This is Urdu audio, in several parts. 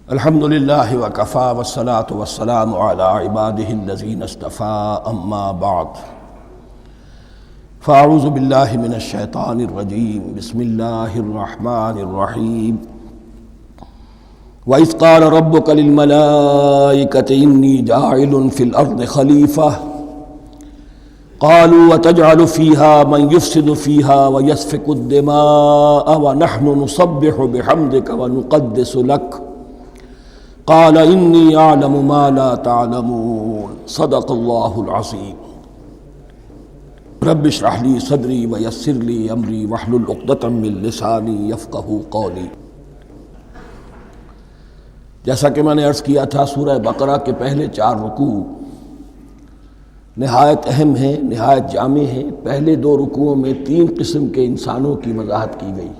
الحمد للہ وکفی والصلاة والسلام علی عباده الذین اصطفی اما بعد فاعوذ باللہ من الشیطان الرجیم بسم اللہ الرحمن الرحیم وَإِذْ قَالَ رَبُّكَ لِلْمَلَائِكَةِ إِنِّي جَاعِلٌ فِي الْأَرْضِ خَلِيفَةً قَالُوا وَتَجْعَلُ فِيهَا مَنْ يُفْسِدُ فِيهَا وَيَسْفِكُ الدِّمَاءَ وَنَحْنُ نُسَبِّحُ بِحَمْدِكَ وَنُقَدِّسُ لَكَ قال انی اعلم ما لا تعلمون صدق اللہ العظیم رب اشرح لی صدری ویسر لی امری واحلل عقدۃ من لسانی یفقہوا قولی۔ جیسا کہ میں نے عرض کیا تھا، سورہ بقرہ کے پہلے 4 رکوع نہایت اہم ہیں، نہایت جامع ہیں۔ پہلے 2 رکوعوں میں 3 قسم کے انسانوں کی وضاحت کی گئی،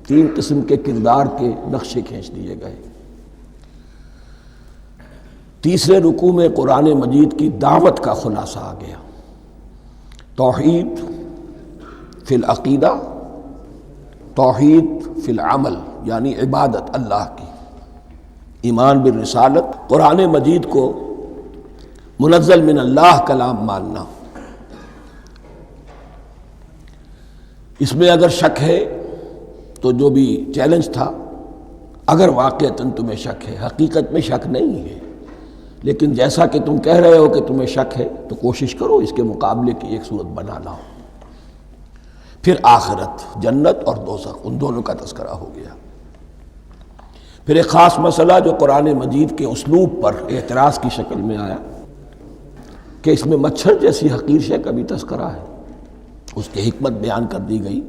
3 قسم کے کردار کے نقشے کھینچ دیے گئے۔ تیسرے رکوع میں قرآن مجید کی دعوت کا خلاصہ آ گیا، توحید فی العقیدہ، توحید فی العمل، یعنی عبادت اللہ کی، ایمان بالرسالت، قرآن مجید کو منزل من اللہ کلام ماننا۔ اس میں اگر شک ہے تو جو بھی چیلنج تھا، اگر واقعتاً تمہیں شک ہے، حقیقت میں شک نہیں ہے، لیکن جیسا کہ تم کہہ رہے ہو کہ تمہیں شک ہے تو کوشش کرو اس کے مقابلے کی ایک صورت بنا لاؤ۔ پھر آخرت، جنت اور دوزخ، ان دونوں کا تذکرہ ہو گیا۔ پھر ایک خاص مسئلہ جو قرآن مجید کے اسلوب پر اعتراض کی شکل میں آیا کہ اس میں مچھر جیسی حقیر شے کا بھی تذکرہ ہے، اس کی حکمت بیان کر دی گئی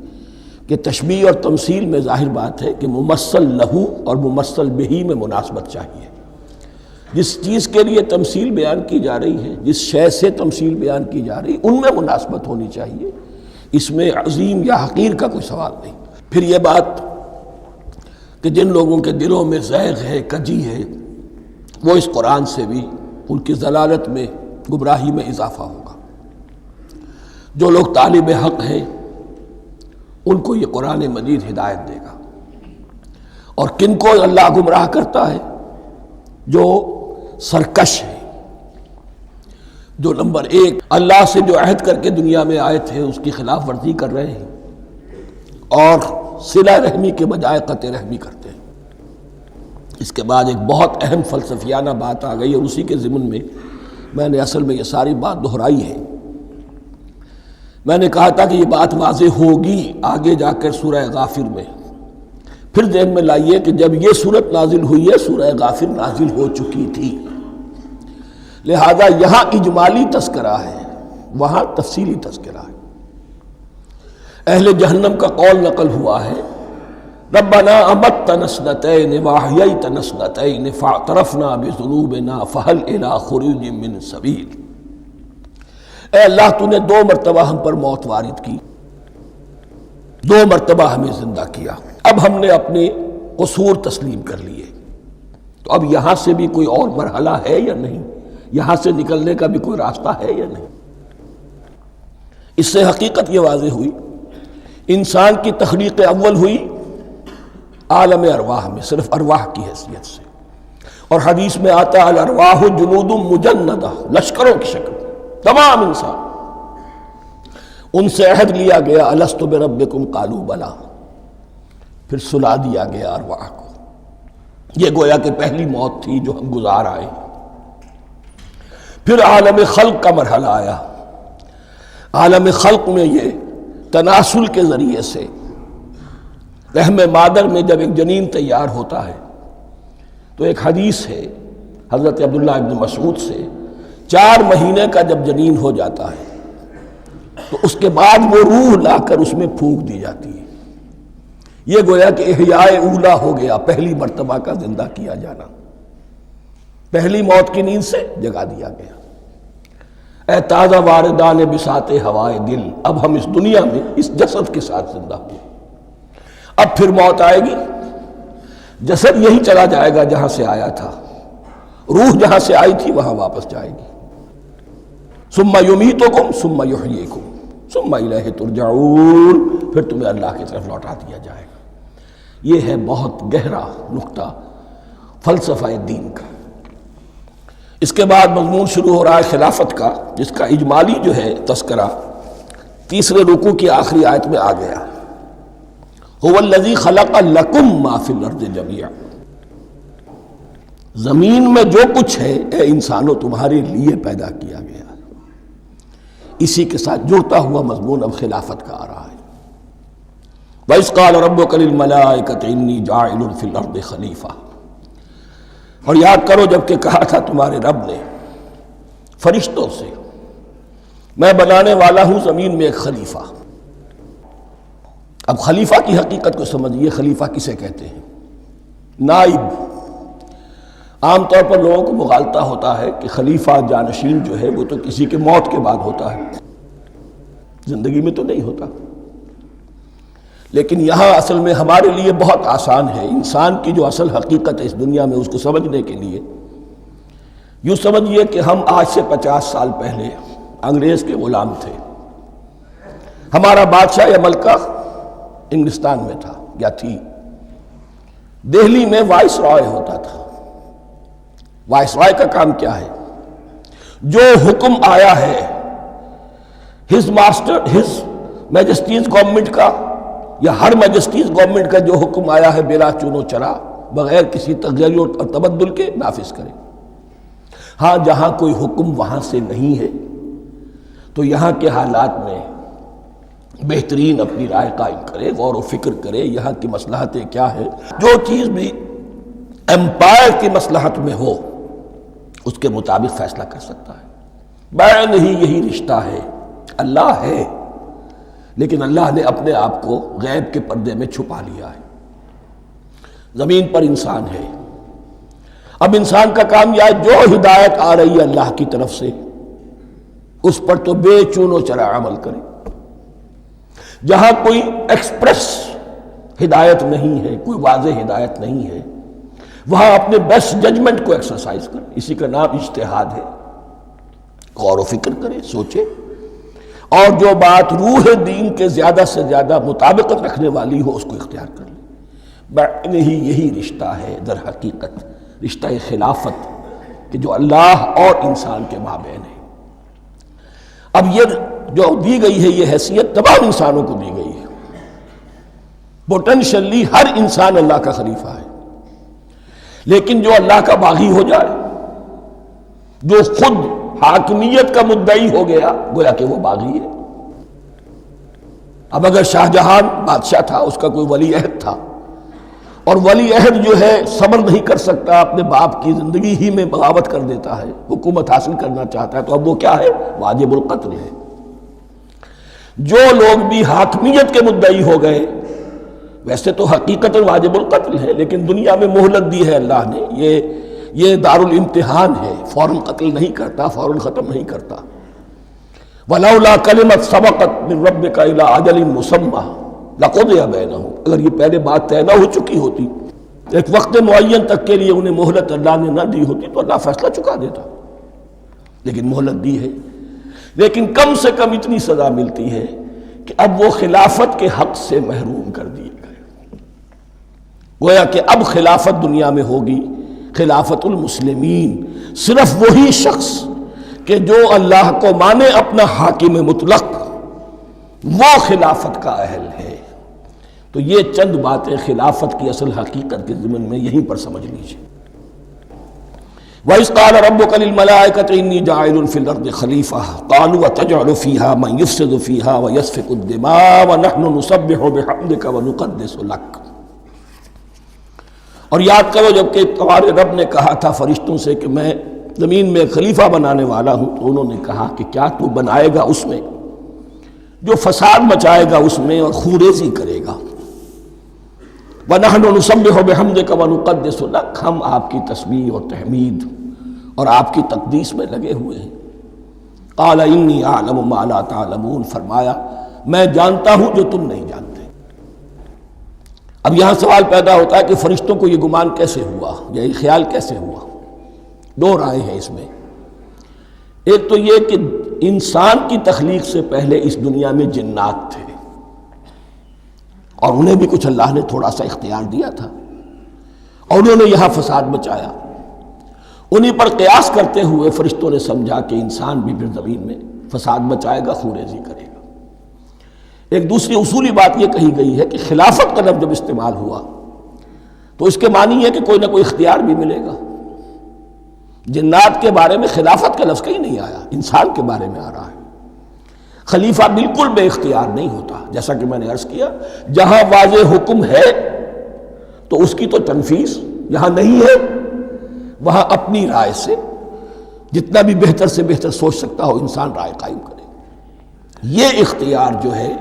کہ تشبیہ اور تمثیل میں ظاہر بات ہے کہ ممثل لہو اور ممثل بہی میں مناسبت چاہیے۔ جس چیز کے لیے تمثیل بیان کی جا رہی ہے، جس شے سے تمثیل بیان کی جا رہی ہے، ان میں مناسبت ہونی چاہیے، اس میں عظیم یا حقیر کا کوئی سوال نہیں۔ پھر یہ بات کہ جن لوگوں کے دلوں میں زیغ ہے، کجی ہے، وہ اس قرآن سے بھی ان کی ضلالت میں، گمراہی میں اضافہ ہوگا۔ جو لوگ طالب حق ہیں ان کو یہ قرآن مجید ہدایت دے گا، اور کن کو اللہ گمراہ کرتا ہے؟ جو سرکش ہے، جو نمبر 1 اللہ سے جو عہد کر کے دنیا میں آئے تھے اس کی خلاف ورزی کر رہے ہیں اور صلہ رحمی کے بجائے قطع رحمی کرتے ہیں۔ اس کے بعد ایک بہت اہم فلسفیانہ بات آ گئی، اور اسی کے ضمن میں میں نے اصل میں یہ ساری بات دہرائی ہے۔ میں نے کہا تھا کہ یہ بات واضح ہوگی آگے جا کر سورہ غافر میں۔ پھر ذہن میں لائیے کہ جب یہ صورت نازل ہوئی ہے، سورہ غافر نازل ہو چکی تھی، لہذا یہاں اجمالی تذکرہ ہے، وہاں تفصیلی تذکرہ ہے۔ اہل جہنم کا قول نقل ہوا ہے، ربنا امتنا اثنتین واحییتنا اثنتین فاعترفنا بذنوبنا فہل الی خروج من سبیل۔ اے اللہ، تو نے 2 مرتبہ ہم پر موت وارد کی، 2 مرتبہ ہمیں زندہ کیا، اب ہم نے اپنے قصور تسلیم کر لیے، تو اب یہاں سے بھی کوئی اور مرحلہ ہے یا نہیں؟ یہاں سے نکلنے کا بھی کوئی راستہ ہے یا نہیں؟ اس سے حقیقت یہ واضح ہوئی، انسان کی تخلیق اول ہوئی عالم ارواح میں، صرف ارواح کی حیثیت سے، اور حدیث میں آتا ہے الارواح جنود مجندہ، لشکروں کی شکل، تمام انسان۔ ان سے عہد لیا گیا الست بربکم قالوا بلی، پھر سلا دیا گیا ارواح کو۔ یہ گویا کہ پہلی موت تھی جو ہم گزار آئے۔ پھر عالم خلق کا مرحلہ آیا۔ عالم خلق میں یہ تناسل کے ذریعے سے رحم مادر میں جب ایک جنین تیار ہوتا ہے تو ایک حدیث ہے حضرت عبداللہ ابن مسعود سے، 4 مہینے کا جب جنین ہو جاتا ہے تو اس کے بعد وہ روح لا کر اس میں پھونک دی جاتی ہے۔ یہ گویا کہ احیاء اولا ہو گیا، پہلی مرتبہ کا زندہ کیا جانا، پہلی موت کی نیند سے جگا دیا گیا۔ اے تازہ واردان بساط ہوائے دل، اب ہم اس دنیا میں اس جسد کے ساتھ زندہ ہوئے، اب پھر موت آئے گی، جسد یہی چلا جائے گا جہاں سے آیا تھا، روح جہاں سے آئی تھی وہاں واپس جائے گی۔ ثم یمیتکم ثم یحییکم ثم الیہ ترجعون، پھر تمہیں اللہ کی طرف لوٹا دیا جائے گا۔ یہ ہے بہت گہرا نقطہ فلسفہ دین کا۔ اس کے بعد مضمون شروع ہو رہا ہے خلافت کا، جس کا اجمالی جو ہے تذکرہ تیسرے رکوع کی آخری آیت میں آ گیا۔ هو الذی خلق لکم ما فی الارض جمیعا، زمین میں جو کچھ ہے اے انسانوں تمہارے لیے پیدا کیا گیا۔ اسی کے ساتھ جڑتا ہوا مضمون اب خلافت کا آ رہا ہے۔ وَإِذْ قَالَ رَبُّكَ لِلْمَلَائِكَةِ إِنِّي جَاعِلٌ فِي الْأَرْضِ خَلِيفَةً، اور یاد کرو جب کہ کہا تھا تمہارے رب نے فرشتوں سے میں بنانے والا ہوں زمین میں ایک خلیفہ۔ اب خلیفہ کی حقیقت کو سمجھیے، خلیفہ کسے کہتے ہیں؟ نائب۔ عام طور پر لوگوں کو مغالطہ ہوتا ہے کہ خلیفہ جانشین جو ہے وہ تو کسی کے موت کے بعد ہوتا ہے، زندگی میں تو نہیں ہوتا۔ لیکن یہاں اصل میں ہمارے لیے بہت آسان ہے، انسان کی جو اصل حقیقت ہے اس دنیا میں اس کو سمجھنے کے لیے یوں سمجھیے کہ ہم آج سے 50 سال پہلے انگریز کے غلام تھے۔ ہمارا بادشاہ یا ملکہ انگلستان میں تھا یا تھی، دہلی میں وائس رائے ہوتا تھا۔ وائس رائے کا کام کیا ہے؟ جو حکم آیا ہے ہز میجسٹیز گورنمنٹ کا یا ہر میجسٹیز گورنمنٹ کا جو حکم آیا ہے بلا چون و چرا، بغیر کسی تغیر اور تبدل کے نافذ کرے۔ ہاں جہاں کوئی حکم وہاں سے نہیں ہے تو یہاں کے حالات میں بہترین اپنی رائے قائم کرے، غور و فکر کرے، یہاں کی مصلحتیں کیا ہے، جو چیز بھی امپائر کی مصلحت میں ہو اس کے مطابق فیصلہ کر سکتا ہے۔ بین ہی یہی رشتہ ہے۔ اللہ ہے لیکن اللہ نے اپنے آپ کو غیب کے پردے میں چھپا لیا ہے۔ زمین پر انسان ہے، اب انسان کا کام یہ ہے جو ہدایت آ رہی ہے اللہ کی طرف سے اس پر تو بے چون و چرا عمل کرے۔ جہاں کوئی ایکسپریس ہدایت نہیں ہے، کوئی واضح ہدایت نہیں ہے، وہاں اپنے بیسٹ ججمنٹ کو ایکسرسائز کرے۔ اسی کا نام اجتہاد ہے۔ غور و فکر کرے، سوچے، اور جو بات روح دین کے زیادہ سے زیادہ مطابقت رکھنے والی ہو اس کو اختیار کر لے۔ بین ہی یہی رشتہ ہے در حقیقت، رشتہ خلافت کہ جو اللہ اور انسان کے مابین ہے۔ اب یہ جو دی گئی ہے یہ حیثیت تمام انسانوں کو دی گئی ہے۔ پوٹینشلی ہر انسان اللہ کا خلیفہ ہے، لیکن جو اللہ کا باغی ہو جائے، جو خود حاکمیت کا مدعی ہو گیا، گویا کہ وہ باغی ہے۔ اب اگر شاہ جہان بادشاہ تھا، اس کا کوئی ولی عہد تھا، اور ولی عہد جو ہے صبر نہیں کر سکتا، اپنے باپ کی زندگی ہی میں بغاوت کر دیتا ہے، حکومت حاصل کرنا چاہتا ہے، تو اب وہ کیا ہے؟ واجب القتل ہے۔ جو لوگ بھی حاکمیت کے مدعی ہو گئے، ویسے تو حقیقت واجب القتل ہے، لیکن دنیا میں مہلت دی ہے اللہ نے، یہ دارالامتحان ہے، فوراً قتل نہیں کرتا، فوراً ختم نہیں کرتا۔ وَلَوْلَا كَلِمَةٌ سَبَقَتْ مِن رَبِّكَ إِلَىٰ أَجَلٍ مُّسَمًّى لَقُضِيَ بَيْنَهُمْ، اگر یہ پہلے بات طے نہ ہو چکی ہوتی، ایک وقت معین تک کے لیے انہیں مہلت اللہ نے نہ دی ہوتی تو اللہ فیصلہ چکا دیتا، لیکن مہلت دی ہے۔ لیکن کم سے کم اتنی سزا ملتی ہے کہ اب وہ خلافت کے حق سے محروم کر دیے گئے۔ گویا کہ اب خلافت دنیا میں ہوگی خلافت المسلمین، صرف وہی شخص کہ جو اللہ کو مانے اپنا حاکم مطلق، وہ خلافت کا اہل ہے۔ تو یہ چند باتیں خلافت کی اصل حقیقت کے ضمن میں یہیں پر سمجھ لیجیے۔ وَإِذْ قَالَ رَبُّكَ لِلْمَلَائِكَةِ إِنِّي جَاعِلٌ فِي الْأَرْضِ خَلِيفَةً قَالُوا أَتَجْعَلُ فِيهَا مَن يُفْسِدُ فِيهَا وَيَسْفِكُ الدِّمَاءَ وَنَحْنُ نُسَبِّحُ بِحَمْدِكَ وَنُقَدِّسُ لَكَ۔ اور یاد کرو جب کہ تمہارے رب نے کہا تھا فرشتوں سے کہ میں زمین میں خلیفہ بنانے والا ہوں، تو انہوں نے کہا کہ کیا تو بنائے گا اس میں جو فساد مچائے گا اس میں اور خوریزی کرے گا۔ وَنَحْنُ نُسَبِّحُ بِحَمْدِكَ وَنُقَدِّسُ لَكَ، ہم آپ کی تسبیح اور تحمید اور آپ کی تقدیس میں لگے ہوئے ہیں۔ قَالَ إِنِّي أَعْلَمُ مَا لَا تَعْلَمُونَ، فرمایا میں جانتا ہوں جو تم نہیں جانتے۔ اب یہاں سوال پیدا ہوتا ہے کہ فرشتوں کو یہ گمان کیسے ہوا، یا یہ خیال کیسے ہوا؟ دو رائے ہیں اس میں۔ ایک تو یہ کہ انسان کی تخلیق سے پہلے اس دنیا میں جنات تھے، اور انہیں بھی کچھ اللہ نے تھوڑا سا اختیار دیا تھا، اور انہوں نے یہاں فساد مچایا۔ انہی پر قیاس کرتے ہوئے فرشتوں نے سمجھا کہ انسان بھی پھر زمین میں فساد مچائے گا، خونریزی کرے گا۔ ایک دوسری اصولی بات یہ کہی گئی ہے کہ خلافت کا لفظ جب استعمال ہوا تو اس کے معنی ہے کہ کوئی نہ کوئی اختیار بھی ملے گا۔ جنات کے بارے میں خلافت کا لفظ کہیں نہیں آیا، انسان کے بارے میں آ رہا ہے۔ خلیفہ بالکل بے اختیار نہیں ہوتا، جیسا کہ میں نے عرض کیا، جہاں واضح حکم ہے تو اس کی تو تنفیذ، جہاں نہیں ہے وہاں اپنی رائے سے جتنا بھی بہتر سے بہتر سوچ سکتا ہو انسان رائے قائم کرے۔ یہ اختیار جو ہے،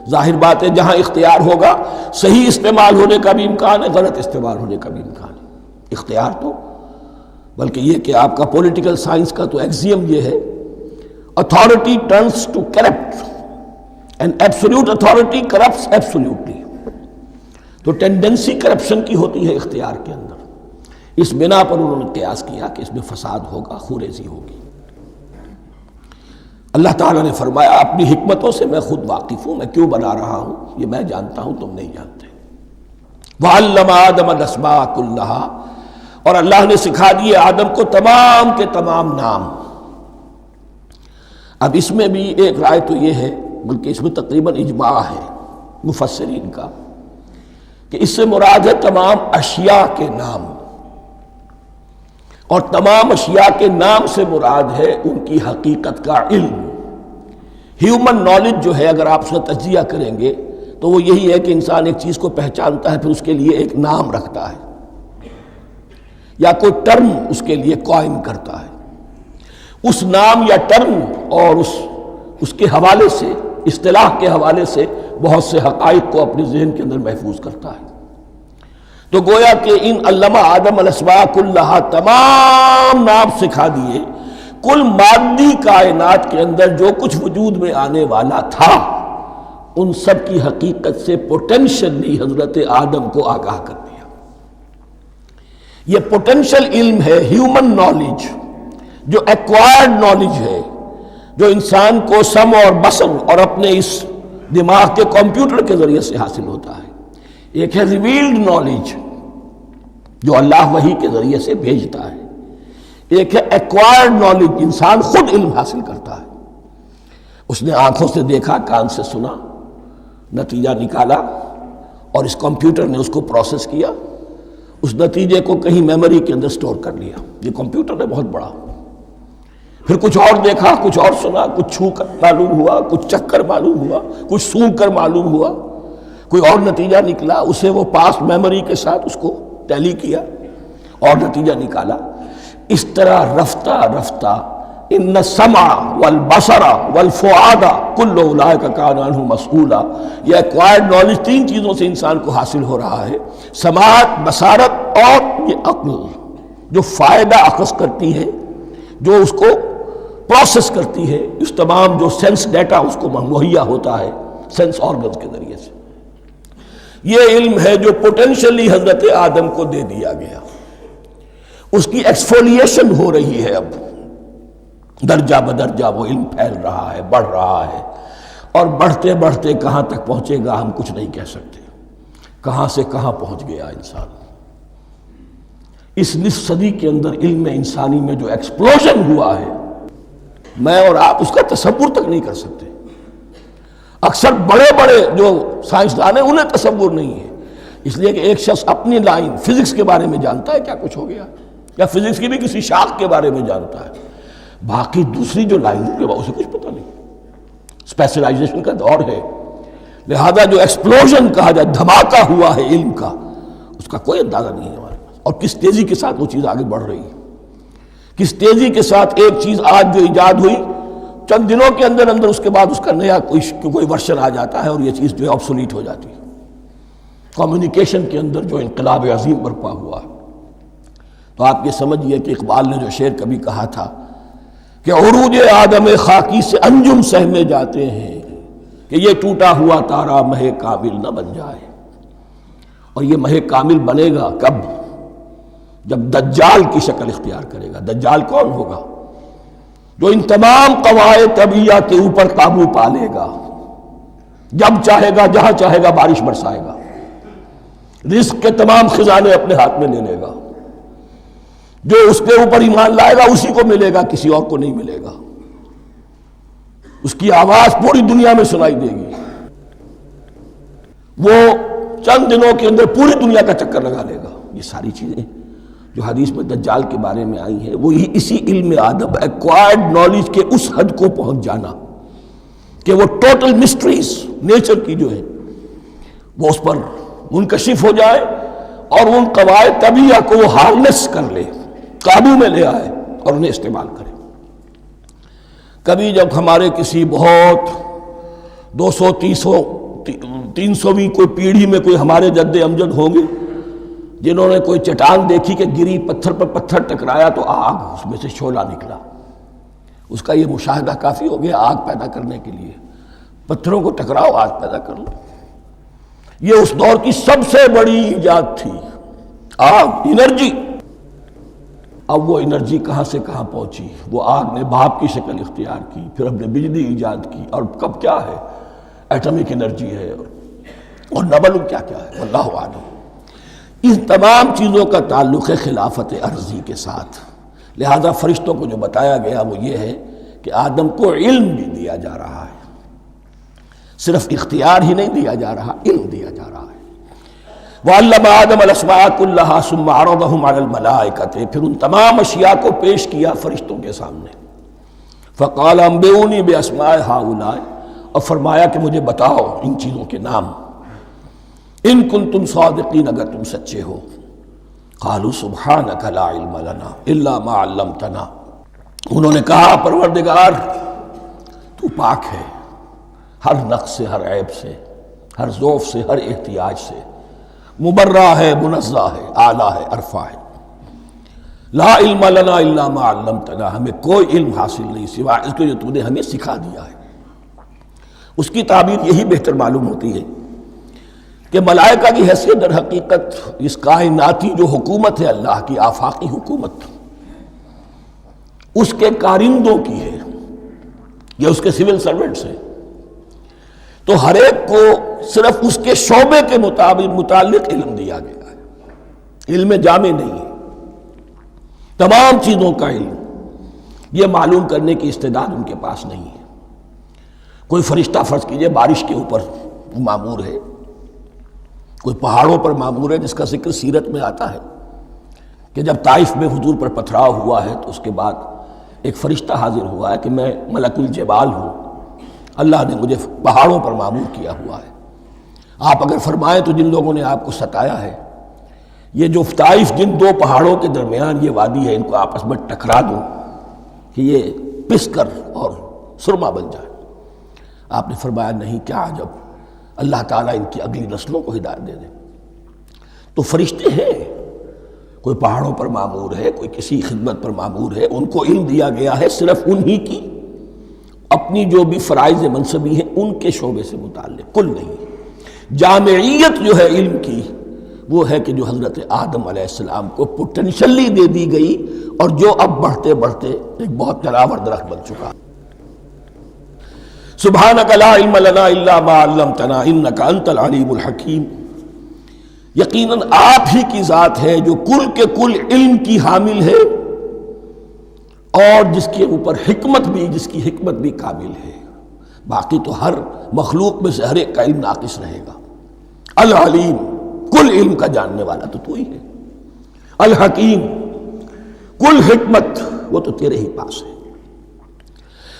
ظاہر بات ہے جہاں اختیار ہوگا صحیح استعمال ہونے کا بھی امکان ہے، غلط استعمال ہونے کا بھی امکان ہے۔ اختیار تو بلکہ یہ کہ آپ کا پولیٹیکل سائنس کا تو ایکسیم یہ ہے، authority turns to corrupt and absolute authority corrupts absolutely۔ تو ٹینڈنسی کرپشن کی ہوتی ہے اختیار کے اندر۔ اس بنا پر انہوں نے قیاس کیا کہ اس میں فساد ہوگا، خونریزی ہوگی۔ اللہ تعالیٰ نے فرمایا اپنی حکمتوں سے میں خود واقف ہوں، میں کیوں بنا رہا ہوں یہ میں جانتا ہوں، تم نہیں جانتے۔ وَعَلَّمَ آدَمَ الْأَسْمَاءَ كُلَّهَا، اور اللہ نے سکھا دیے آدم کو تمام کے تمام نام۔ اب اس میں بھی ایک رائے تو یہ ہے، بلکہ اس میں تقریباً اجماع ہے مفسرین کا، کہ اس سے مراد ہے تمام اشیاء کے نام، اور تمام اشیاء کے نام سے مراد ہے ان کی حقیقت کا علم۔ ہیومن نالج جو ہے اگر آپ اس کا تجزیہ کریں گے تو وہ یہی ہے کہ انسان ایک چیز کو پہچانتا ہے، پھر اس کے لیے ایک نام رکھتا ہے یا کوئی ٹرم اس کے لیے قائم کرتا ہے۔ اس نام یا ٹرم اور اس کے حوالے سے، اصطلاح کے حوالے سے بہت سے حقائق کو اپنے ذہن کے اندر محفوظ کرتا ہے۔ تو گویا کہ ان علمہ آدم الاسماء کلہا، تمام نام سکھا دیے کل مادی کائنات کے اندر جو کچھ وجود میں آنے والا تھا، ان سب کی حقیقت سے پوٹینشلی حضرت آدم کو آگاہ کر دیا۔ یہ پوٹینشل علم ہے، ہیومن نالج، جو ایکوائرڈ نالج ہے، جو انسان کو سمع اور بصر اور اپنے اس دماغ کے کمپیوٹر کے ذریعے سے حاصل ہوتا ہے۔ ایک ہے ریویلڈ نالج جو اللہ وحی کے ذریعے سے بھیجتا ہے، ایک ہے ایکوائرڈ نالج، انسان خود علم حاصل کرتا ہے۔ اس نے آنکھوں سے دیکھا، کان سے سنا، نتیجہ نکالا، اور اس کمپیوٹر نے اس کو پروسیس کیا، اس نتیجے کو کہیں میموری کے اندر سٹور کر لیا۔ یہ کمپیوٹر ہے بہت بڑا۔ پھر کچھ اور دیکھا، کچھ اور سنا، کچھ چھو کر معلوم ہوا، کچھ چکھ کر معلوم ہوا، کچھ سونگھ کر معلوم ہوا، کوئی اور نتیجہ نکلا، اسے وہ پاس میموری کے ساتھ اس کو ٹیلی کیا اور نتیجہ نکالا۔ اس طرح رفتہ رفتہ ان السمع والبصر والفؤاد کل اولئک کان عنہ مسئولا، یہ ایکوائرڈ نالج تین چیزوں سے انسان کو حاصل ہو رہا ہے، سماعت، بصارت اور یہ عقل، جو فائدہ اخذ کرتی ہے، جو اس کو پروسیس کرتی ہے، اس تمام جو سینس ڈیٹا اس کو مہیا ہوتا ہے سینس آرگنز کے ذریعے سے۔ یہ علم ہے جو پوٹینشلی حضرت آدم کو دے دیا گیا۔ اس کی ایکسفولیشن ہو رہی ہے، اب درجہ بدرجہ وہ علم پھیل رہا ہے، بڑھ رہا ہے، اور بڑھتے بڑھتے کہاں تک پہنچے گا ہم کچھ نہیں کہہ سکتے۔ کہاں سے کہاں پہنچ گیا انسان۔ اس نصف صدی کے اندر علم انسانی میں جو ایکسپلوژن ہوا ہے، میں اور آپ اس کا تصور تک نہیں کر سکتے۔ اکثر بڑے بڑے جو سائنسدان ہیں انہیں تصور نہیں ہے، اس لیے کہ ایک شخص اپنی لائن فزکس کے بارے میں جانتا ہے کیا کچھ ہو گیا، یا فزکس کی بھی کسی شاخ کے بارے میں جانتا ہے، باقی دوسری جو لائن ہے اسے کچھ پتہ نہیں۔ اسپیشلائزیشن کا دور ہے، لہذا جو ایکسپلوژن کہا جائے، دھماکہ ہوا ہے علم کا، اس کا کوئی اندازہ نہیں ہے ہمارے پاس، اور کس تیزی کے ساتھ وہ چیز آگے بڑھ رہی ہے، کس تیزی کے ساتھ ایک چیز آج جو ایجاد ہوئی چند دنوں کے اندر اندر اس کے بعد اس کا نیا کوئی ورشن آ جاتا ہے اور یہ چیز جو ہے آبسولیٹ ہو جاتی ہے۔ کمیونیکیشن کے اندر جو انقلاب عظیم برپا ہوا ہے، تو آپ یہ سمجھیے کہ اقبال نے جو شعر کبھی کہا تھا کہ عروج آدم خاکی سے انجم سہمے جاتے ہیں، کہ یہ ٹوٹا ہوا تارا مہ کامل نہ بن جائے۔ اور یہ مہ کامل بنے گا کب؟ جب دجال کی شکل اختیار کرے گا۔ دجال کون ہوگا؟ جو ان تمام قواعد طبیعہ کے اوپر قابو پا لے گا، جب چاہے گا جہاں چاہے گا بارش برسائے گا، رزق کے تمام خزانے اپنے ہاتھ میں لے لے گا، جو اس کے اوپر ایمان لائے گا اسی کو ملے گا، کسی اور کو نہیں ملے گا، اس کی آواز پوری دنیا میں سنائی دے گی، وہ چند دنوں کے اندر پوری دنیا کا چکر لگا لے گا۔ یہ ساری چیزیں جو حدیث میں دجال کے بارے میں آئی ہیں وہ اسی علم آدم، ایکوائرڈ نالج کے اس حد کو پہنچ جانا کہ وہ ٹوٹل مسٹریز نیچر کی جو ہے وہ اس پر منکشف ہو جائے اور ان قواعد طبیعہ کو وہ ہارنس کر لے، قابو میں لے آئے اور انہیں استعمال کرے۔ کبھی جب ہمارے کسی بہت 200-300ویں کوئی پیڑھی میں کوئی ہمارے جد امجد ہوں گے جنہوں نے کوئی چٹان دیکھی کہ گری، پتھر پر پتھر ٹکرایا تو آگ اس میں سے شعلہ نکلا، اس کا یہ مشاہدہ کافی ہو گیا آگ پیدا کرنے کے لیے۔ پتھروں کو ٹکراؤ، آگ پیدا کر لو۔ یہ اس دور کی سب سے بڑی ایجاد تھی، آگ، انرجی۔ اب وہ انرجی کہاں سے کہاں پہنچی، وہ آگ نے بھاپ کی شکل اختیار کی، پھر ہم نے بجلی ایجاد کی، اور کب کیا ہے، ایٹمک انرجی ہے، اور نہ معلوم کیا کیا ہے، واللہ اعلم۔ ان تمام چیزوں کا تعلق ہے خلافت ارضی کے ساتھ، لہذا فرشتوں کو جو بتایا گیا وہ یہ ہے کہ آدم کو علم بھی دیا جا رہا ہے، صرف اختیار ہی نہیں دیا جا رہا، علم دیا جا رہا ہے۔ وَعَلَّمَ آدَمَ الْأَسْمَاءَ كُلَّهَا ثُمَّ عَرَضَهُمْ عَلَى الْمَلَائِكَةِ، پھر ان تمام اشیاء کو پیش کیا فرشتوں کے سامنے۔ فَقَالَ أَنبِئُونِي بِأَسْمَاءِ هَؤُلَاءِ، اور فرمایا کہ مجھے بتاؤ ان چیزوں کے نام، ان کنتم صادقین، اگر تم سچے ہو۔ قالوا سبحانک لا علم لنا الا ما علمتنا، انہوں نے کہا پروردگار تو پاک ہے ہر نقص سے، ہر عیب سے، ہر ضعف سے، ہر احتیاج سے، مبرہ ہے، منزہ ہے، اعلیٰ ہے، عرفہ ہے۔ لا علم لنا الا ما علمتنا، ہمیں کوئی علم حاصل نہیں سوائے اس کو جو تو نے ہمیں سکھا دیا ہے۔ اس کی تعبیر یہی بہتر معلوم ہوتی ہے کہ ملائکہ کی حیثیت در حقیقت اس کائناتی جو حکومت ہے اللہ کی، آفاقی حکومت، اس کے کارندوں کی ہے، یہ اس کے سول سرونٹس ہیں، تو ہر ایک کو صرف اس کے شعبے کے متعلق علم دیا گیا ہے، علم جامع نہیں ہے، تمام چیزوں کا علم یہ معلوم کرنے کی استعداد ان کے پاس نہیں ہے۔ کوئی فرشتہ فرض کیجئے بارش کے اوپر مامور ہے، کوئی پہاڑوں پر مامور ہے، جس کا ذکر سیرت میں آتا ہے کہ جب طائف میں حضور پر پتھراؤ ہوا ہے تو اس کے بعد ایک فرشتہ حاضر ہوا ہے کہ میں ملک الجبال ہوں، اللہ نے مجھے پہاڑوں پر مامور کیا ہوا ہے، آپ اگر فرمائیں تو جن لوگوں نے آپ کو ستایا ہے، یہ جو طائف جن دو پہاڑوں کے درمیان یہ وادی ہے، ان کو آپس میں ٹکرا دوں کہ یہ پس کر اور سرما بن جائے۔ آپ نے فرمایا نہیں، کیا عجب، اللہ تعالیٰ ان کی اگلی نسلوں کو ہدایت دے دے۔ تو فرشتے ہیں، کوئی پہاڑوں پر مامور ہے، کوئی کسی خدمت پر مامور ہے، ان کو علم دیا گیا ہے صرف انہی کی اپنی جو بھی فرائض منصبی ہیں ان کے شعبے سے متعلق، کل نہیں۔ جامعیت جو ہے علم کی وہ ہے کہ جو حضرت آدم علیہ السلام کو پوٹینشلی دے دی گئی اور جو اب بڑھتے بڑھتے ایک بہت جلاور درخت بن چکا۔ سبحانک لا علم لنا الا ما علمتنا انک انت العلیم الحکیم، یقیناً آپ ہی کی ذات ہے جو کل کے کل علم کی حامل ہے اور جس کے اوپر حکمت بھی، جس کی حکمت بھی کامل ہے، باقی تو ہر مخلوق میں سے ہر ایک کا علم ناقص رہے گا۔ العلیم، کل علم کا جاننے والا تو ہی ہے، الحکیم، کل حکمت وہ تو تیرے ہی پاس ہے۔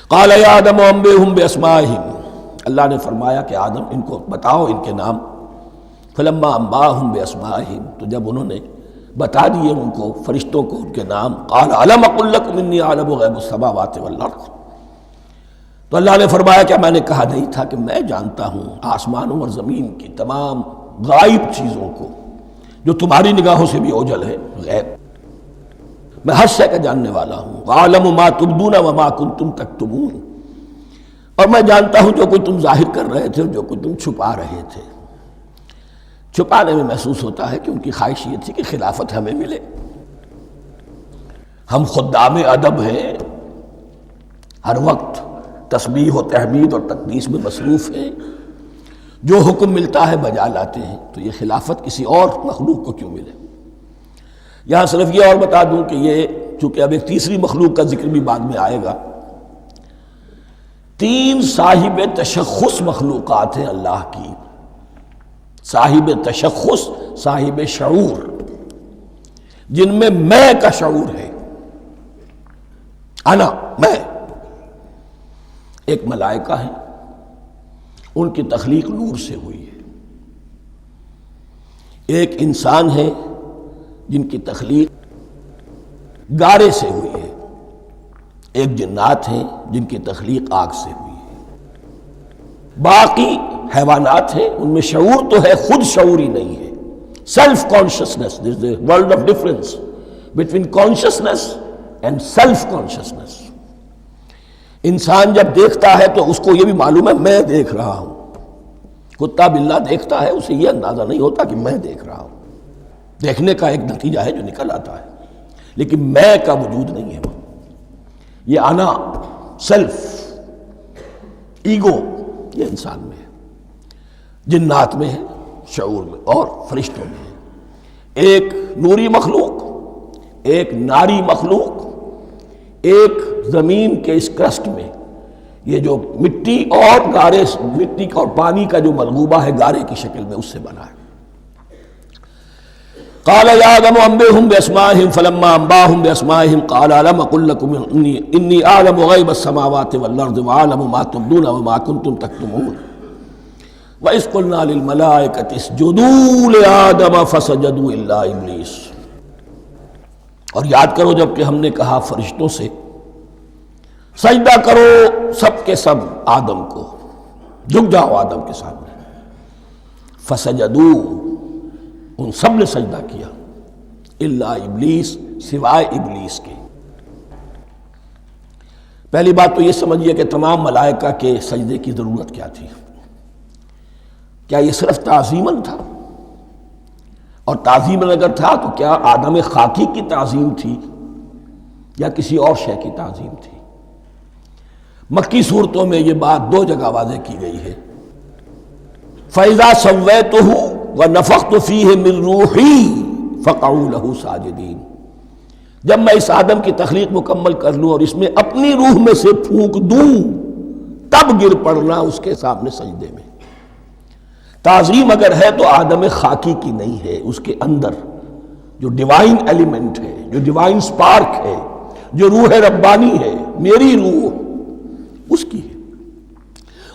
قال یا آدم انبئہم باسمائہم، اللہ نے فرمایا کہ آدم ان کو بتاؤ ان کے نام۔ فلما انباہم باسمائہم، تو جب انہوں نے بتا دیے ان کو، فرشتوں کو، ان کے نام، قال الم اقل لکم انی اعلم غیب السماوات والارض، تو اللہ نے فرمایا کہ میں نے کہا نہیں تھا کہ میں جانتا ہوں آسمانوں اور زمین کی تمام غائب چیزوں کو جو تمہاری نگاہوں سے بھی اوجھل ہے، غیب، میں ہر شے کا جاننے والا ہوں۔ وَأَعْلَمُ مَا تُبْدُونَ وَمَا كُنْتُمْ تَكْتُمُونَ، اور میں جانتا ہوں جو کوئی تم ظاہر کر رہے تھے اور جو کوئی تم چھپا رہے تھے۔ چھپانے میں محسوس ہوتا ہے کہ ان کی خواہش یہ تھی کہ خلافت ہمیں ملے، ہم خدام ادب ہیں، ہر وقت تسبیح و تحمید اور تقدیس میں مصروف ہیں، جو حکم ملتا ہے بجا لاتے ہیں، تو یہ خلافت کسی اور مخلوق کو کیوں ملے؟ یہاں صرف یہ اور بتا دوں کہ یہ چونکہ اب ایک تیسری مخلوق کا ذکر بھی بعد میں آئے گا، 3 صاحب تشخص مخلوقات ہیں اللہ کی، صاحب تشخص، صاحب شعور، جن میں کا شعور ہے، انا، میں۔ ایک ملائکہ ہیں، ان کی تخلیق نور سے ہوئی ہے۔ ایک انسان ہے جن کی تخلیق گارے سے ہوئی ہے۔ ایک جنات ہیں جن کی تخلیق آگ سے ہوئی ہے۔ باقی حیوانات ہیں، ان میں شعور تو ہے، خود شعور ہی نہیں ہے۔ Self consciousness, there is a world of difference between consciousness and self consciousness. انسان جب دیکھتا ہے تو اس کو یہ بھی معلوم ہے میں دیکھ رہا ہوں۔ کتا بلہ دیکھتا ہے، اسے یہ اندازہ نہیں ہوتا کہ میں دیکھ رہا ہوں، دیکھنے کا ایک نتیجہ ہے جو نکل آتا ہے، لیکن میں کا وجود نہیں ہے۔ یہ انا، سیلف، ایگو، یہ انسان میں ہے، جنات میں ہے، شعور میں، اور فرشتوں میں ہے۔ ایک نوری مخلوق، ایک ناری مخلوق، ایک زمین کے اس کرسٹ میں، یہ جو مٹی اور گارے، مٹی اور پانی کا جو ملغوبہ ہے گارے کی شکل میں، اس سے بنا ہے۔ قال یا آدم انبئهم باسمائهم فلما انباهم باسمائهم قال الم اقل لكم انی اعلم غیب السماوات والارض واعلم ما تبدون وما كنتم تكتمون وإذ قلنا للملائكة اسجدوا لآدم فسجدوا الا ابلیس۔ اور یاد کرو جب کہ ہم نے کہا فرشتوں سے سجدہ کرو سب کے سب آدم کو، جھک جاؤ آدم کے سامنے، فسجدوا، ان سب نے سجدہ کیا، الا ابلیس، سوائے ابلیس کے۔ پہلی بات تو یہ سمجھیے کہ تمام ملائکہ کے سجدے کی ضرورت کیا تھی؟ کیا یہ صرف تعظیماً تھا؟ اور تعظیماً اگر تھا تو کیا آدم خاکی کی تعظیم تھی یا کسی اور شے کی تعظیم تھی؟ مکی صورتوں میں یہ بات 2 جگہ واضح کی گئی ہے۔ فَإِذَا سَوَّيْتُهُ وَنَفَخْتُ فِيهِ مِن رُوحِي فَقَعُوا لَهُ سَاجِدِينَ، جب میں اس آدم کی تخلیق مکمل کر لوں اور اس میں اپنی روح میں سے پھونک دوں، تب گر پڑنا اس کے سامنے سجدے میں۔ تعظیم اگر ہے تو آدم خاکی کی نہیں ہے، اس کے اندر جو ڈیوائن ایلیمنٹ ہے، جو ڈیوائن سپارک ہے، جو روح ربانی ہے، میری روح، اس کی ہے۔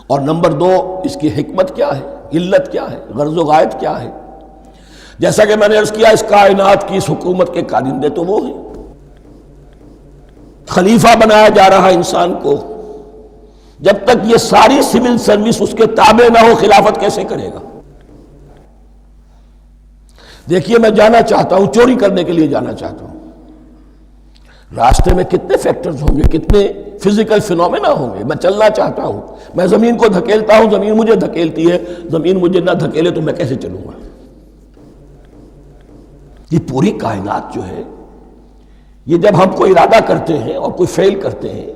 اور نمبر 2، اس کی حکمت کیا ہے، علت کیا ہے، غرض و غایت کیا ہے؟ جیسا کہ میں نے عرض کیا، اس کائنات کی اس حکومت کے کارندے تو وہ ہیں۔ خلیفہ بنایا جا رہا انسان کو، جب تک یہ ساری سول سروس اس کے تابع نہ ہو، خلافت کیسے کرے گا؟ دیکھیے میں جانا چاہتا ہوں، چوری کرنے کے لیے جانا چاہتا ہوں، راستے میں کتنے فیکٹرز ہوں گے، کتنے فزیکل فینومینا ہوں گے۔ میں چلنا چاہتا ہوں، میں زمین کو دھکیلتا ہوں، زمین مجھے دھکیلتی ہے، زمین مجھے نہ دھکیلے تو میں کیسے چلوں گا؟ یہ پوری کائنات جو ہے، یہ جب ہم کوئی ارادہ کرتے ہیں اور کوئی فعل کرتے ہیں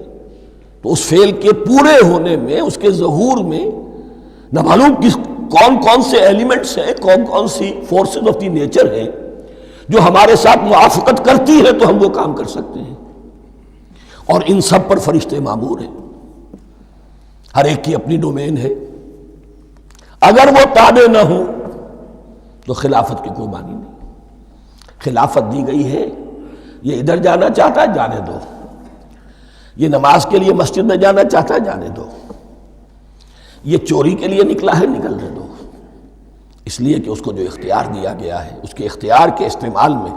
تو اس فعل کے پورے ہونے میں، اس کے ظہور میں نہ معلوم کون کون سے ایلیمنٹس ہیں، کون کون سی فورسز آف دی نیچر ہیں جو ہمارے ساتھ موافقت کرتی ہے تو ہم وہ کام کر سکتے ہیں۔ اور ان سب پر فرشتے مامور ہیں، ہر ایک کی اپنی ڈومین ہے۔ اگر وہ تابع نہ ہوں تو خلافت کی کوئی معنی نہیں۔ خلافت دی گئی ہے، یہ ادھر جانا چاہتا ہے جانے دو، یہ نماز کے لیے مسجد میں جانا چاہتا ہے جانے دو، یہ چوری کے لیے نکلا ہے نکلنے دو، اس لیے کہ اس کو جو اختیار دیا گیا ہے، اس کے اختیار کے استعمال میں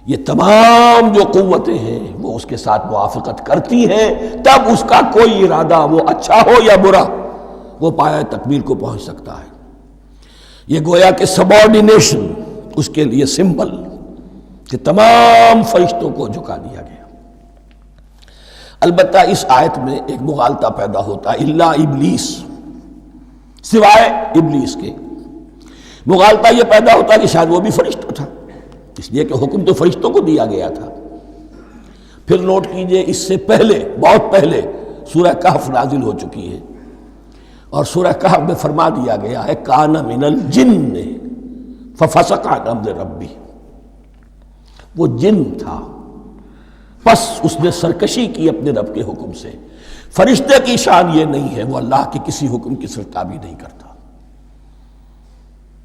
یہ تمام جو قوتیں ہیں وہ اس کے ساتھ موافقت کرتی ہیں، تب اس کا کوئی ارادہ، وہ اچھا ہو یا برا، وہ پایہ تکمیل کو پہنچ سکتا ہے۔ یہ گویا کہ سبارڈینیشن اس کے لیے سمبل کہ تمام فرشتوں کو جھکا دیا گیا۔ البتہ اس آیت میں ایک مغالطہ پیدا ہوتا ہے، الا ابلیس، سوائے ابلیس کے۔ مغالطہ یہ پیدا ہوتا ہے کہ شاید وہ بھی فرشتہ تھا، اس لیے کہ حکم تو فرشتوں کو دیا گیا تھا۔ پھر نوٹ کیجئے، اس سے پہلے، بہت پہلے سورہ کہف نازل ہو چکی ہے، اور سورہ کہف میں فرما دیا گیا ہے کان من الجن ففسق عن امر ربی، وہ جن تھا پس اس نے سرکشی کی اپنے رب کے حکم سے۔ فرشتے کی شان یہ نہیں ہے، وہ اللہ کے کسی حکم کی سرتابی نہیں کرتا۔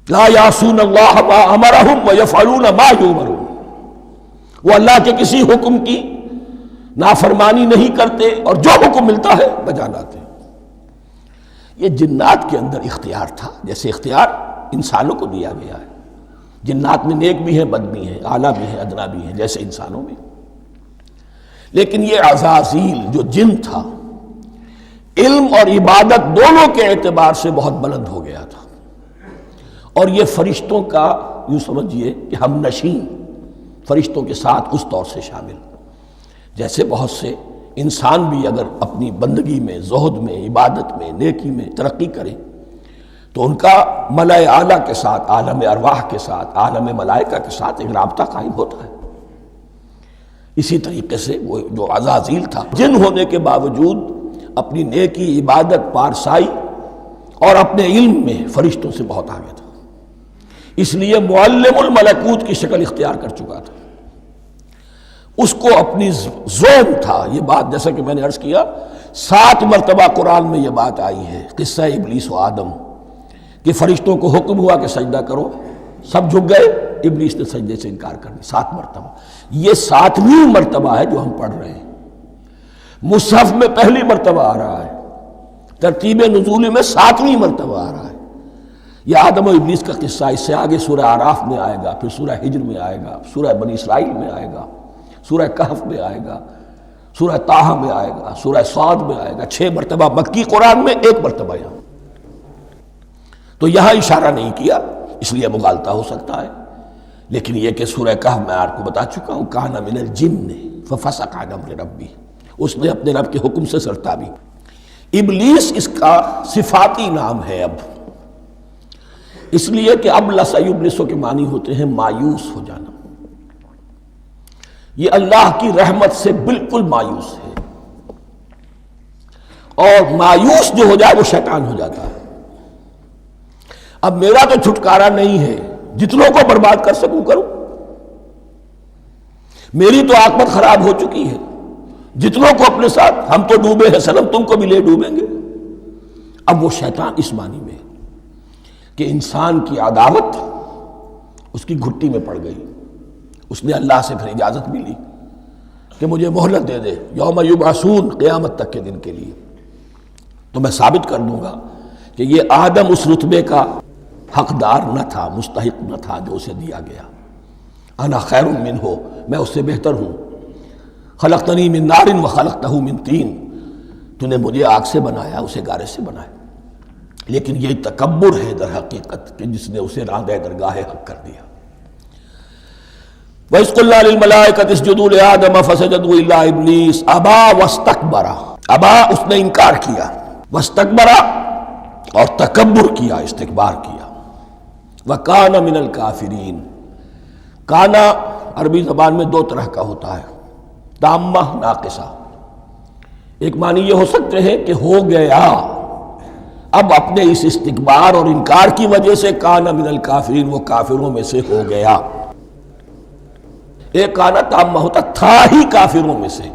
لا یعصون اللہ ما امرہم ویفعلون ما یؤمرون، وہ اللہ کے کسی حکم کی نافرمانی نہیں کرتے اور جو حکم ملتا ہے بجا لاتے ہیں۔ یہ جنات کے اندر اختیار تھا، جیسے اختیار انسانوں کو دیا گیا ہے۔ جنات میں نیک بھی ہیں، بد بھی ہیں، اعلیٰ بھی ہیں، ادنا بھی ہیں، جیسے انسانوں میں۔ لیکن یہ عزازیل جو جن تھا، علم اور عبادت دونوں کے اعتبار سے بہت بلند ہو گیا تھا، اور یہ فرشتوں کا یوں سمجھیے کہ ہم نشین، فرشتوں کے ساتھ اس طور سے شامل، جیسے بہت سے انسان بھی اگر اپنی بندگی میں، زہد میں، عبادت میں، نیکی میں ترقی کریں تو ان کا ملأ اعلیٰ کے ساتھ، عالم ارواح کے ساتھ، عالم ملائکہ کے ساتھ ایک رابطہ قائم ہوتا ہے۔ اسی طریقے سے وہ جو عزازیل تھا، جن ہونے کے باوجود اپنی نیکی، عبادت، پارسائی اور اپنے علم میں فرشتوں سے بہت آگے تھا، اس لیے معلم الملکوت کی شکل اختیار کر چکا تھا۔ اس کو اپنی زوم تھا، یہ بات جیسا کہ میں نے عرض کیا 7 مرتبہ قرآن میں یہ بات آئی ہے، قصہ ابلیس و آدم، کہ فرشتوں کو حکم ہوا کہ سجدہ کرو، سب جھک گئے، ابلیس نے سجدے سے انکار کر دیا 7 مرتبہ۔ یہ 7ویں مرتبہ ہے جو ہم پڑھ رہے ہیں، مصحف میں پہلی مرتبہ آ رہا ہے، ترتیب نزول میں 7ویں مرتبہ آ رہا ہے۔ یہ آدم و ابلیس کا قصہ اس سے آگے سورہ اعراف میں آئے گا، پھر سورہ ہجر میں آئے گا، سورہ بنی اسرائیل میں آئے گا، سورہ کہف میں آئے گا، سورہ طٰہٰ میں آئے گا، سورہ صاد میں آئے گا، 6 مرتبہ مکی قرآن میں، 1 مرتبہ یہاں۔ تو یہاں اشارہ نہیں کیا، اس لیے مغالطہ ہو سکتا ہے، لیکن یہ کہ سورہ کہف میں آپ کو بتا چکا ہوں کان من الجن ففسق عن امر ربی، اس نے اپنے رب کے حکم سے سرتابی۔ ابلیس اس کا صفاتی نام ہے اب، اس لیے کہ ابلس یبلس کے معنی ہوتے ہیں مایوس ہو جانا۔ یہ اللہ کی رحمت سے بالکل مایوس ہے، اور مایوس جو ہو جائے وہ شیطان ہو جاتا ہے۔ اب میرا تو چھٹکارا نہیں ہے، جتنوں کو برباد کر سکوں کروں، میری تو عاقبت خراب ہو چکی ہے، جتنوں کو اپنے ساتھ، ہم تو ڈوبے ہیں صنم، تم کو بھی لے ڈوبیں گے۔ اب وہ شیطان اس معنی میں کہ انسان کی عداوت اس کی گھٹی میں پڑ گئی، اس نے اللہ سے پھر اجازت بھی لی کہ مجھے مہلت دے دے، یوم یبعثون، قیامت تک کے دن کے لیے، تو میں ثابت کر دوں گا کہ یہ آدم اس رتبے کا حقدار نہ تھا، مستحق نہ تھا جو اسے دیا گیا۔ انا خیر منہ، میں اس سے بہتر ہوں۔ خلقتنی من نار وخلقتہ من طین، تو نے مجھے آگ سے بنایا، اسے گارے سے بنایا۔ لیکن یہ تکبر ہے در حقیقت کہ جس نے اسے راندہ درگاہ حق کر دیا۔ وَإِذْ قُلْنَا لِلْمَلَائِكَةِ اسْجُدُوا لِآدَمَ فَسَجَدُوا إِلَّا إِبْلِيسَ أَبَىٰ وَاسْتَكْبَرَ، ابا اس نے انکار کیا، واستکبر اور تکبر کیا، استکبار کیا، وَكَانَ مِنَ الْكَافِرِينَ۔ کانا عربی زبان میں 2 طرح کا ہوتا ہے، تامہ، ناقصہ۔ ایک معنی یہ ہو سکتے ہیں کہ ہو گیا، اب اپنے اس استکبار اور انکار کی وجہ سے کانا من الکافرین، وہ کافروں میں سے ہو گیا۔ ایک کانا تامہ ہوتا تھا ہی کافروں میں سے،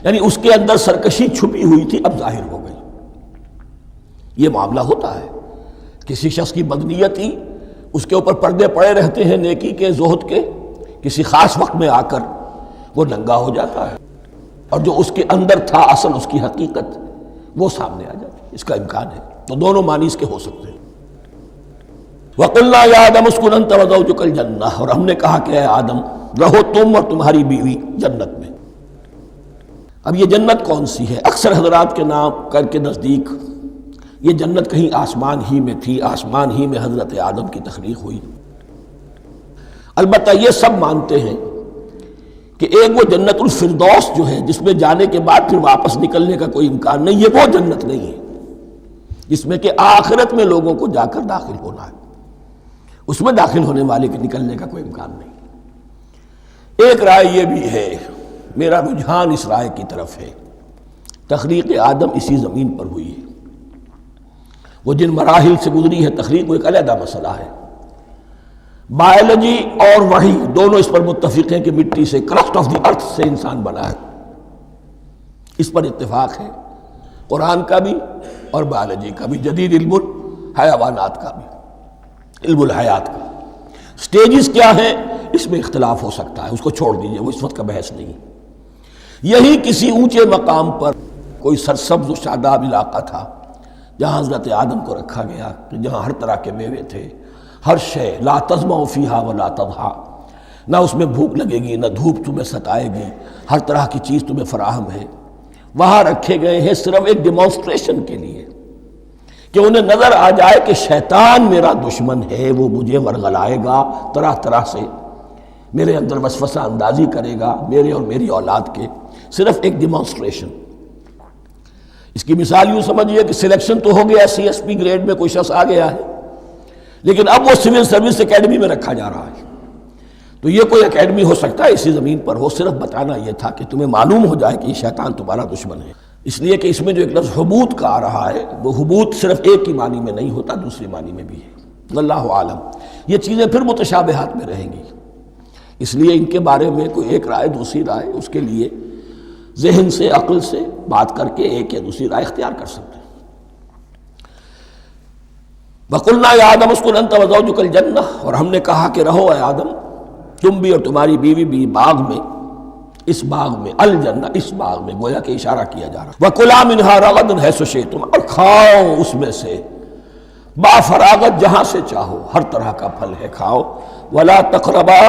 یعنی اس کے اندر سرکشی چھپی ہوئی تھی، اب ظاہر ہو گئی۔ یہ معاملہ ہوتا ہے، کسی شخص کی بدنیت ہی اس کے اوپر پردے پڑے رہتے ہیں نیکی کے، زہد کے، کسی خاص وقت میں آ کر وہ ننگا ہو جاتا ہے، اور جو اس کے اندر تھا اصل، اس کی حقیقت، وہ سامنے آ جاتی ہے۔ اس کا امکان ہے، تو دونوں معنی اس کے ہو سکتے ہیں۔ وَقُلْنَا يَا آدَمُ اسْكُنْ أَنْتَ وَزَوْجُكَ الْجَنَّةَ، اور ہم نے کہا کہ اے آدم رہو تم اور تمہاری بیوی جنت میں۔ اب یہ جنت کون سی ہے؟ اکثر حضرات کے نام کر کے نزدیک یہ جنت کہیں آسمان ہی میں تھی، آسمان ہی میں حضرت آدم کی تخلیق ہوئی۔ البتہ یہ سب مانتے ہیں کہ ایک وہ جنت الفردوس جو ہے، جس میں جانے کے بعد پھر واپس نکلنے کا کوئی امکان نہیں، یہ وہ جنت نہیں ہے جس میں کہ آخرت میں لوگوں کو جا کر داخل ہونا ہے، اس میں داخل ہونے والے کے نکلنے کا کوئی امکان نہیں۔ ایک رائے یہ بھی ہے، میرا رجحان اس رائے کی طرف ہے، تخلیق آدم اسی زمین پر ہوئی ہے۔ وہ جن مراحل سے گزری ہے تخلیق، وہ ایک علیحدہ مسئلہ ہے۔ بایولوجی اور وحی دونوں اس پر متفق ہیں کہ مٹی سے، کرسٹ آف دی ارتھ سے انسان بنا ہے، اس پر اتفاق ہے، قرآن کا بھی اور بایولوجی کا بھی، جدید علم الحیوانات کا بھی، علم الحیات کا۔ سٹیجز کیا ہیں اس میں اختلاف ہو سکتا ہے، اس کو چھوڑ دیجئے، وہ اس وقت کا بحث نہیں۔ یہی کسی اونچے مقام پر کوئی سرسبز و شاداب علاقہ تھا جہاں حضرت آدم کو رکھا گیا، کہ جہاں ہر طرح کے میوے تھے، ہر شے، لا تظمأ فیہا ولا تضحیٰ، نہ اس میں بھوک لگے گی، نہ دھوپ تمہیں ستائے گی، ہر طرح کی چیز تمہیں فراہم ہے۔ وہاں رکھے گئے ہیں صرف ایک ڈیمانسٹریشن کے لیے، کہ انہیں نظر آ جائے کہ شیطان میرا دشمن ہے، وہ مجھے ورغلائے گا، طرح طرح سے میرے اندر وسوسہ اندازی کرے گا، میرے اور میری اولاد کے، صرف ایک ڈیمانسٹریشن۔ اس کی مثال یوں سمجھیے کہ سلیکشن تو ہو گیا، سی ایس پی گریڈ میں کوئی شخص آ گیا ہے، لیکن اب وہ سول سروس اکیڈمی میں رکھا جا رہا ہے۔ تو یہ کوئی اکیڈمی ہو سکتا ہے اسی زمین پر ہو، صرف بتانا یہ تھا کہ تمہیں معلوم ہو جائے کہ یہ شیطان تمہارا دشمن ہے۔ اس لیے کہ اس میں جو ایک لفظ حبوط کا آ رہا ہے، وہ حبوط صرف ایک ہی معنی میں نہیں ہوتا، دوسری معنی میں بھی ہے۔ واللہ عالم، یہ چیزیں پھر متشابہات میں رہیں گی، اس لیے ان کے بارے میں کوئی ایک رائے دوسری رائے، اس کے لیے ذہن سے، عقل سے بات کر کے ایک یا دوسری رائے اختیار کر سکتے ہیں۔ وَقُلْنَا يَا آدَمُ اسْكُنْ أَنْتَ وَزَوْجُكَ الْجَنَّةَ، اور ہم نے کہا کہ رہو اے آدم، تم بھی اور تمہاری بیوی بھی باغ میں، اس باغ میں، الجنہ، اس باغ میں، گویا کہ اشارہ کیا جا رہا۔ وَكُلَا مِنْهَا رَغَدًا حَيْثُ شِئْتُمْ، اور کھاؤ اس میں سے با فراغت جہاں سے چاہو، ہر طرح کا پھل ہے کھاؤ۔ وَلَا تَقْرَبَا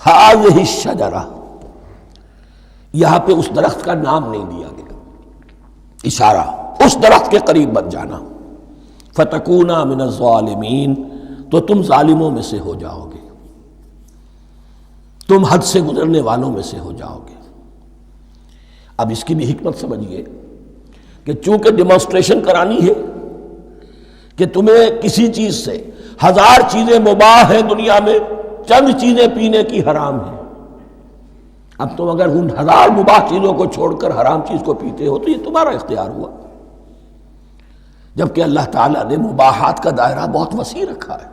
هَٰذِهِ الشَّجَرَةَ، یہاں پہ اس درخت کا نام نہیں دیا گیا، اشارہ اس درخت کے قریب مت جانا۔ فَتَكُونَا مِنَ الظَّالِمِينَ، تو تم ظالموں میں سے ہو جاؤ گے، تم حد سے گزرنے والوں میں سے ہو جاؤ گے۔ اب اس کی بھی حکمت سمجھیے کہ چونکہ ڈیمانسٹریشن کرانی ہے کہ تمہیں کسی چیز سے، ہزار چیزیں مباح ہیں دنیا میں، چند چیزیں پینے کی حرام ہیں، اب تم اگر ان ہزار مباح چیزوں کو چھوڑ کر حرام چیز کو پیتے ہو تو یہ تمہارا اختیار ہوا، جبکہ اللہ تعالیٰ نے مباحات کا دائرہ بہت وسیع رکھا ہے۔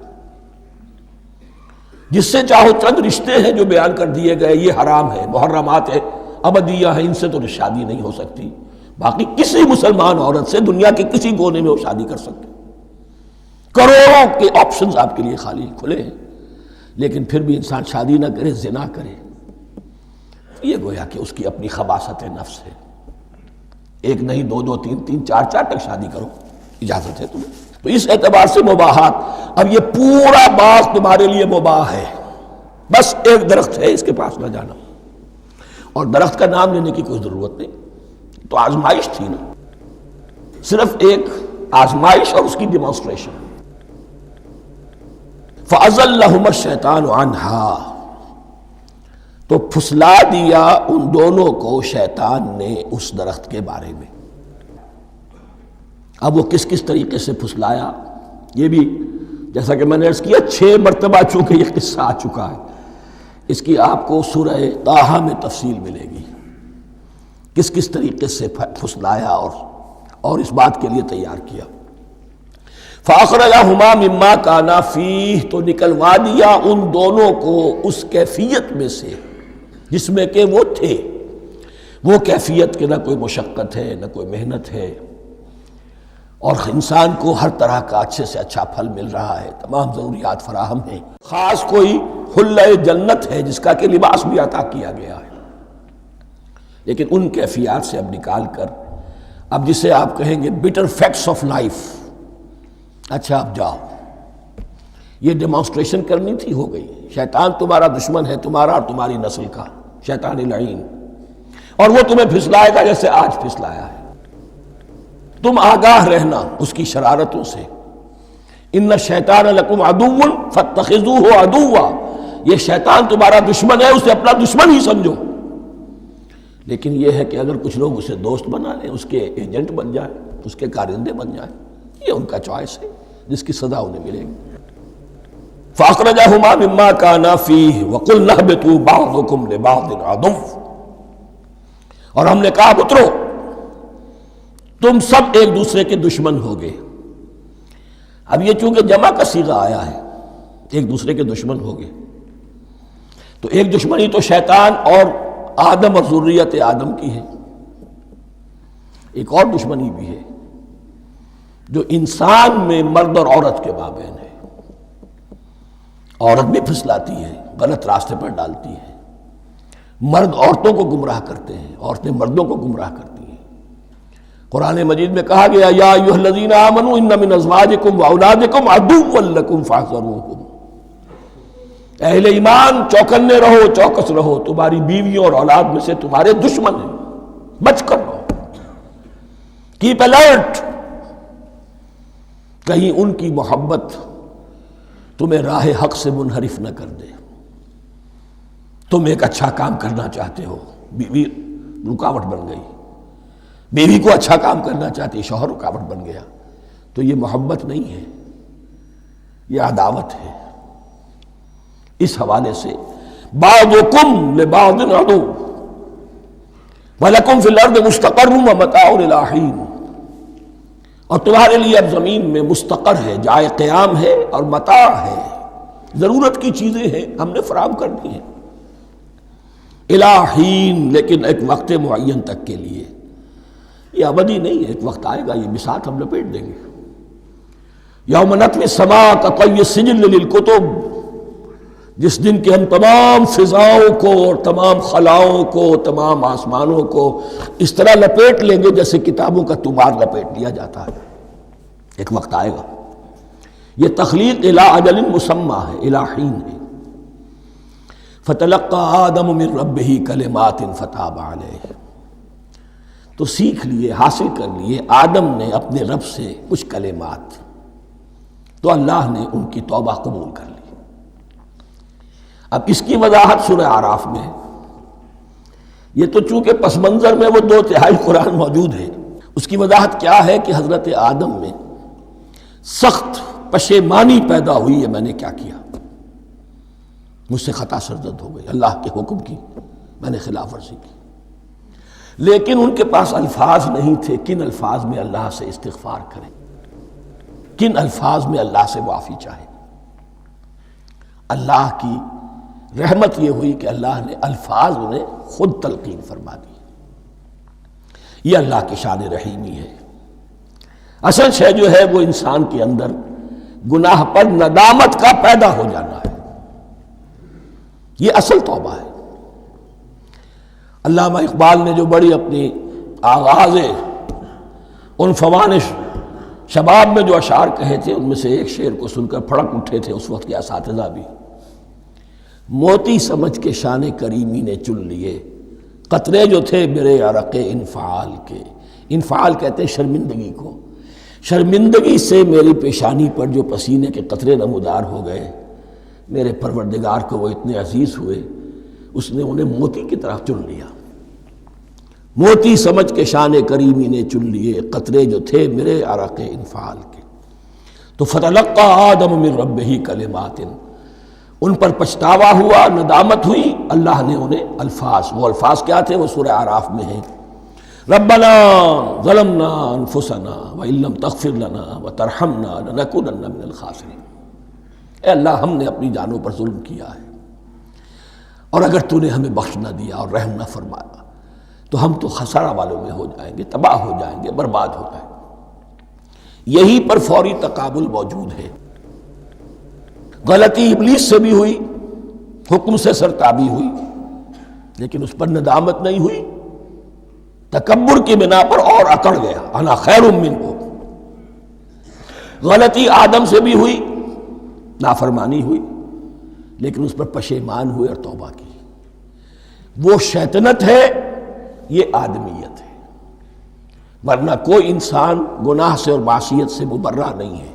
جس سے چاہو چند رشتے ہیں جو بیان کر دیے گئے، یہ حرام ہے، محرمات ہے، ابدیہ ہیں، ان سے تو شادی نہیں ہو سکتی، باقی کسی مسلمان عورت سے دنیا کے کسی کونے میں وہ شادی کر سکتے، کروڑوں کے آپشنز آپ کے لیے خالی کھلے ہیں، لیکن پھر بھی انسان شادی نہ کرے، زنا کرے، یہ گویا کہ اس کی اپنی خباثت نفس ہے۔ ایک نہیں، دو دو، تین تین، چار چار تک شادی کرو، اجازت ہے تمہیں۔ تو اس اعتبار سے مباحات، اب یہ پورا باغ تمہارے لیے مباح ہے، بس ایک درخت ہے، اس کے پاس نہ جانا، اور درخت کا نام لینے کی کوئی ضرورت نہیں، تو آزمائش تھی نا، صرف ایک آزمائش اور اس کی ڈیمانسٹریشن۔ فَأَزَلَّهُمَا الشَّيْطَانُ عَنْهَا، تو پھسلا دیا ان دونوں کو شیطان نے اس درخت کے بارے میں۔ اب وہ کس کس طریقے سے پھسلایا، یہ بھی جیسا کہ میں نے عرض کیا 6 مرتبہ چونکہ یہ قصہ آ چکا ہے، اس کی آپ کو سورہ طٰہٰ میں تفصیل ملے گی، کس کس طریقے سے پھسلایا اور اس بات کے لیے تیار کیا۔ فَأَخْرَجَهُمَا مِمَّا كَانَا فِيهِ، تو نکلوا دیا ان دونوں کو اس کیفیت میں سے جس میں کہ وہ تھے، وہ کیفیت کہ نہ کوئی مشقت ہے، نہ کوئی محنت ہے، اور انسان کو ہر طرح کا اچھے سے اچھا پھل مل رہا ہے، تمام ضروریات فراہم ہیں، خاص کوئی حلۂ جنت ہے جس کا کہ لباس بھی عطا کیا گیا ہے، لیکن ان کیفیات سے اب نکال کر، اب جسے آپ کہیں گے بٹر فیکٹس آف لائف، اچھا اب جاؤ، یہ ڈیمانسٹریشن کرنی تھی، ہو گئی، شیطان تمہارا دشمن ہے، تمہارا اور تمہاری نسل کا، شیطان لعین، اور وہ تمہیں پھسلائے گا جیسے آج پھسلایا ہے۔ تم آگاہ رہنا اس کی شرارتوں سے، ان الشیطان لکم عدو فاتخذوہ عدوا، یہ شیطان تمہارا دشمن ہے، اسے اپنا دشمن ہی سمجھو، لیکن یہ ہے کہ اگر کچھ لوگ اسے دوست بنا لیں، اس کے ایجنٹ بن جائیں، اس کے کارندے بن جائیں، یہ ان کا چوائس ہے جس کی سزا انہیں ملے گی۔ فَأَخْرَجَهُمَا مِمَّا كَانَا فِيهِ وَقُلْنَا اهْبِطُوا بَعْضُكُمْ لِبَعْضٍ عَدُوٌّ، اور ہم نے کہا اترو، تم سب ایک دوسرے کے دشمن ہوگے، اب یہ چونکہ جمع کا صیغہ آیا ہے، ایک دوسرے کے دشمن ہو گئے، تو ایک دشمنی تو شیطان اور آدم اور ذریت آدم کی ہے، ایک اور دشمنی بھی ہے جو انسان میں مرد اور عورت کے مابین ہے۔ عورت بھی پھسلاتی ہے، غلط راستے پر ڈالتی ہے، مرد عورتوں کو گمراہ کرتے ہیں، عورتیں مردوں کو گمراہ کرتی ہیں۔ قرآن مجید میں کہا گیا یا ایھا الذین آمنوا ان من ازواجکم واولادکم عدوا لکم فاحذروہم، اہل ایمان چوکنے رہو، چوکس رہو، تمہاری بیویوں اور اولاد میں سے تمہارے دشمن ہیں، بچ کر رہو، کیپ الرٹ، کہیں ان کی محبت تمہیں راہ حق سے منحرف نہ کر دے۔ تم ایک اچھا کام کرنا چاہتے ہو، بیوی رکاوٹ بن گئی، بیوی کو اچھا کام کرنا چاہتی، شوہر رکاوٹ بن گیا، تو یہ محبت نہیں ہے، یہ عداوت ہے۔ اس حوالے سے بعضکم لبعض عدو وَلَكُمْ فِي الْأَرْضِ مُسْتَقَرٌّ وَمَتَاعٌ إِلَىٰ حِينٍ، اور تمہارے لیے اب زمین میں مستقر ہے، جائے قیام ہے اور متاع ہے، ضرورت کی چیزیں ہیں ہم نے فراہم کر دی ہیں، إِلَىٰ حِينٍ، لیکن ایک وقت معین تک کے لیے، یہ ابدی نہیں ہے، ایک وقت آئے گا یہ بساط ہم لپیٹ دیں گے۔ یوم نطوی السماء کطی السجل للکتب، جس دن کہ ہم تمام فضاؤں کو اور تمام خلاؤں کو، تمام آسمانوں کو اس طرح لپیٹ لیں گے جیسے کتابوں کا طمار لپیٹ لیا جاتا ہے۔ ایک وقت آئے گا، یہ تخلیق الی اجل مسمى ہے، الی حین ہے۔ فتلقى آدم من ربہ کلمات فتاب علیہ، تو سیکھ لیے، حاصل کر لیے آدم نے اپنے رب سے کچھ کلمات، تو اللہ نے ان کی توبہ قبول کر لی۔ اب اس کی وضاحت سورہ اعراف میں ہے، یہ تو چونکہ پس منظر میں وہ 2/3 قرآن موجود ہے، اس کی وضاحت کیا ہے کہ حضرت آدم میں سخت پشیمانی پیدا ہوئی ہے، میں نے کیا کیا، مجھ سے خطا سرزد ہو گئی، اللہ کے حکم کی میں نے خلاف ورزی کی، لیکن ان کے پاس الفاظ نہیں تھے کن الفاظ میں اللہ سے استغفار کریں، کن الفاظ میں اللہ سے معافی چاہیں۔ اللہ کی رحمت یہ ہوئی کہ اللہ نے الفاظ انہیں خود تلقین فرما دی۔ یہ اللہ کی شان رحیمی ہے۔ اصل شے جو ہے وہ انسان کے اندر گناہ پر ندامت کا پیدا ہو جانا ہے، یہ اصل توبہ ہے۔ علامہ اقبال نے جو بڑی اپنی آغاز عنفوان شباب میں جو اشعار کہے تھے، ان میں سے ایک شعر کو سن کر پھڑک اٹھے تھے اس وقت کے اساتذہ بھی۔ موتی سمجھ کے شان کریمی نے چن لیے، قطرے جو تھے میرے عرق انفعال کے، انفعال کہتے ہیں شرمندگی کو، شرمندگی سے میری پیشانی پر جو پسینے کے قطرے نمودار ہو گئے، میرے پروردگار کو وہ اتنے عزیز ہوئے، اس نے انہیں موتی کی طرح چن لیا۔ موتی سمجھ کے شان کریمی نے چن لیے، قطرے جو تھے میرے عرق انفعال کے، تو فتلقى آدم من ربہ کلمات، ان پر پچھتاوا ہوا، ندامت ہوئی، اللہ نے انہیں الفاظ، وہ الفاظ کیا تھے وہ سورہ اعراف میں ہیں، ربنا ظلمنا انفسنا وان لم تغفر لنا وترحمنا لنکونن من الخاسرین، اے اللہ ہم نے اپنی جانوں پر ظلم کیا ہے، اور اگر تو نے ہمیں بخش نہ دیا اور رحم نہ فرمایا تو ہم تو خسارہ والوں میں ہو جائیں گے، تباہ ہو جائیں گے، برباد ہو جائیں گے۔ یہی پر فوری تقابل موجود ہے۔ غلطی ابلیس سے بھی ہوئی، حکم سے سرتابی ہوئی، لیکن اس پر ندامت نہیں ہوئی، تکبر کی بنا پر اور اکڑ گیا، انا خیر منہ۔ غلطی آدم سے بھی ہوئی، نافرمانی ہوئی، لیکن اس پر پشیمان ہوئے اور توبہ کی۔ وہ شیطنت ہے، یہ آدمیت ہے، ورنہ کوئی انسان گناہ سے اور معصیت سے مبرہ نہیں ہے۔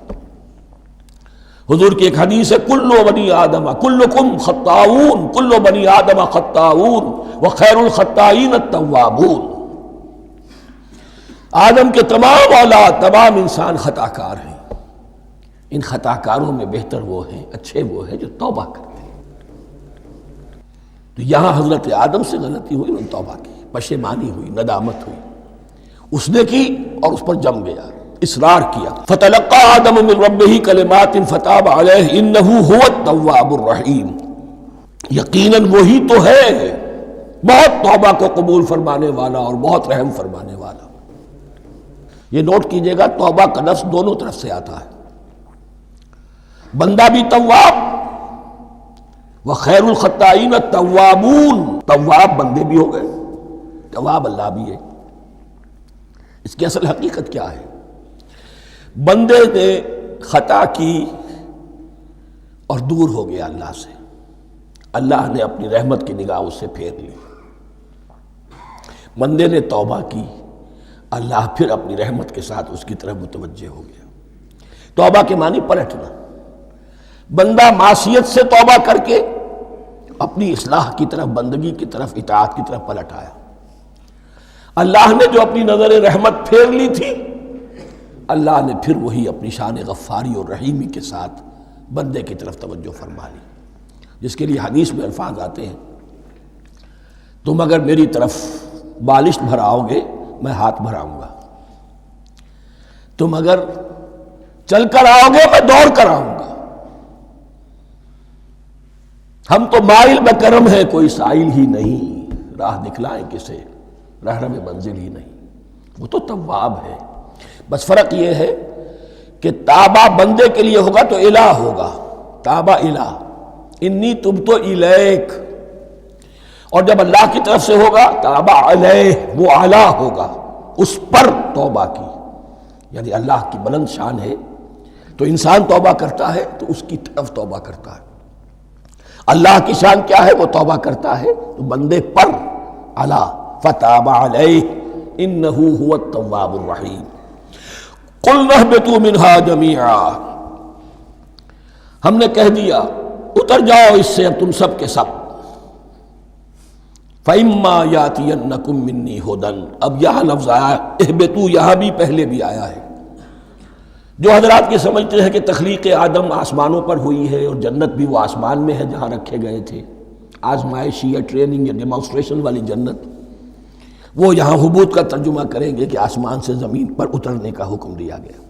حضور کی ایک حدیث ہے، کل بنی آدم کلکم خطاؤون، کل بنی آدم خطاؤون وخیر الخطائین التوابون، آدم کے تمام اولاد، تمام انسان خطا کار ہیں، ان خطا کاروں میں بہتر وہ ہیں، اچھے وہ ہیں جو توبہ کرتے ہیں۔ تو یہاں حضرت آدم سے غلطی ہوئی، انہوں نے توبہ کی، پشیمانی ہوئی، ندامت ہوئی، اس نے کی اور اس پر جم گیا، اصرار کیا. فتلقى آدم من ربه کلمات فتاب علیہ انہ هو التواب الرحیم. یقیناً وہی تو ہے بہت توبہ کو قبول فرمانے والا اور بہت رحم فرمانے والا. یہ نوٹ کیجئے گا توبہ کا لفظ دونوں طرف سے آتا ہے. بندہ بھی تواب وخیر الخطائین التوابون. تواب بندے بھی ہو گئے، تواب اللہ بھی ہے. اس کی اصل حقیقت کیا ہے؟ بندے نے خطا کی اور دور ہو گیا اللہ سے. اللہ نے اپنی رحمت کی نگاہ اس سے پھیر لی. بندے نے توبہ کی، اللہ پھر اپنی رحمت کے ساتھ اس کی طرف متوجہ ہو گیا. توبہ کے معنی پلٹنا. بندہ معصیت سے توبہ کر کے اپنی اصلاح کی طرف، بندگی کی طرف، اطاعت کی طرف پلٹ آیا. اللہ نے جو اپنی نظر رحمت پھیر لی تھی، اللہ نے پھر وہی اپنی شان غفاری اور رحیمی کے ساتھ بندے کی طرف توجہ فرما لی. جس کے لیے حدیث میں الفاظ آتے ہیں تم اگر میری طرف بالشت بھراؤ گے میں ہاتھ بھراؤں گا، تم اگر چل کر آؤ گے میں دوڑ کر آؤں گا. ہم تو مائل بکرم ہے کوئی سائل ہی نہیں، راہ دکھلائیں کسے رہنم منزل ہی نہیں. وہ تو تواب ہے. بس فرق یہ ہے کہ تابہ بندے کے لیے ہوگا تو الہ ہوگا، تابہ الہ، انی تبت الیک. اور جب اللہ کی طرف سے ہوگا تابہ علیہ، وہ اعلیٰ ہوگا، اس پر توبہ کی. یعنی اللہ کی بلند شان ہے تو انسان توبہ کرتا ہے تو اس کی طرف توبہ کرتا ہے. اللہ کی شان کیا ہے؟ وہ توبہ کرتا ہے تو بندے پر علیٰ. فتاب علیہ انہ هو التواب الرحیم. قلنا اہبطوا منہا جمیعا. ہم نے کہہ دیا اتر جاؤ اس سے اب تم سب کے سب. فَإِمَّا يَأْتِيَنَّكُم مِّنِّي هُدًى. اب یہاں لفظ آیا اہبطوا، یہاں بھی پہلے بھی آیا ہے. جو حضرات یہ سمجھتے ہیں کہ تخلیق آدم آسمانوں پر ہوئی ہے اور جنت بھی وہ آسمان میں ہے جہاں رکھے گئے تھے، آزمائشی یا ٹریننگ یا ڈیمانسٹریشن والی جنت، وہ یہاں حبوط کا ترجمہ کریں گے کہ آسمان سے زمین پر اترنے کا حکم دیا گیا.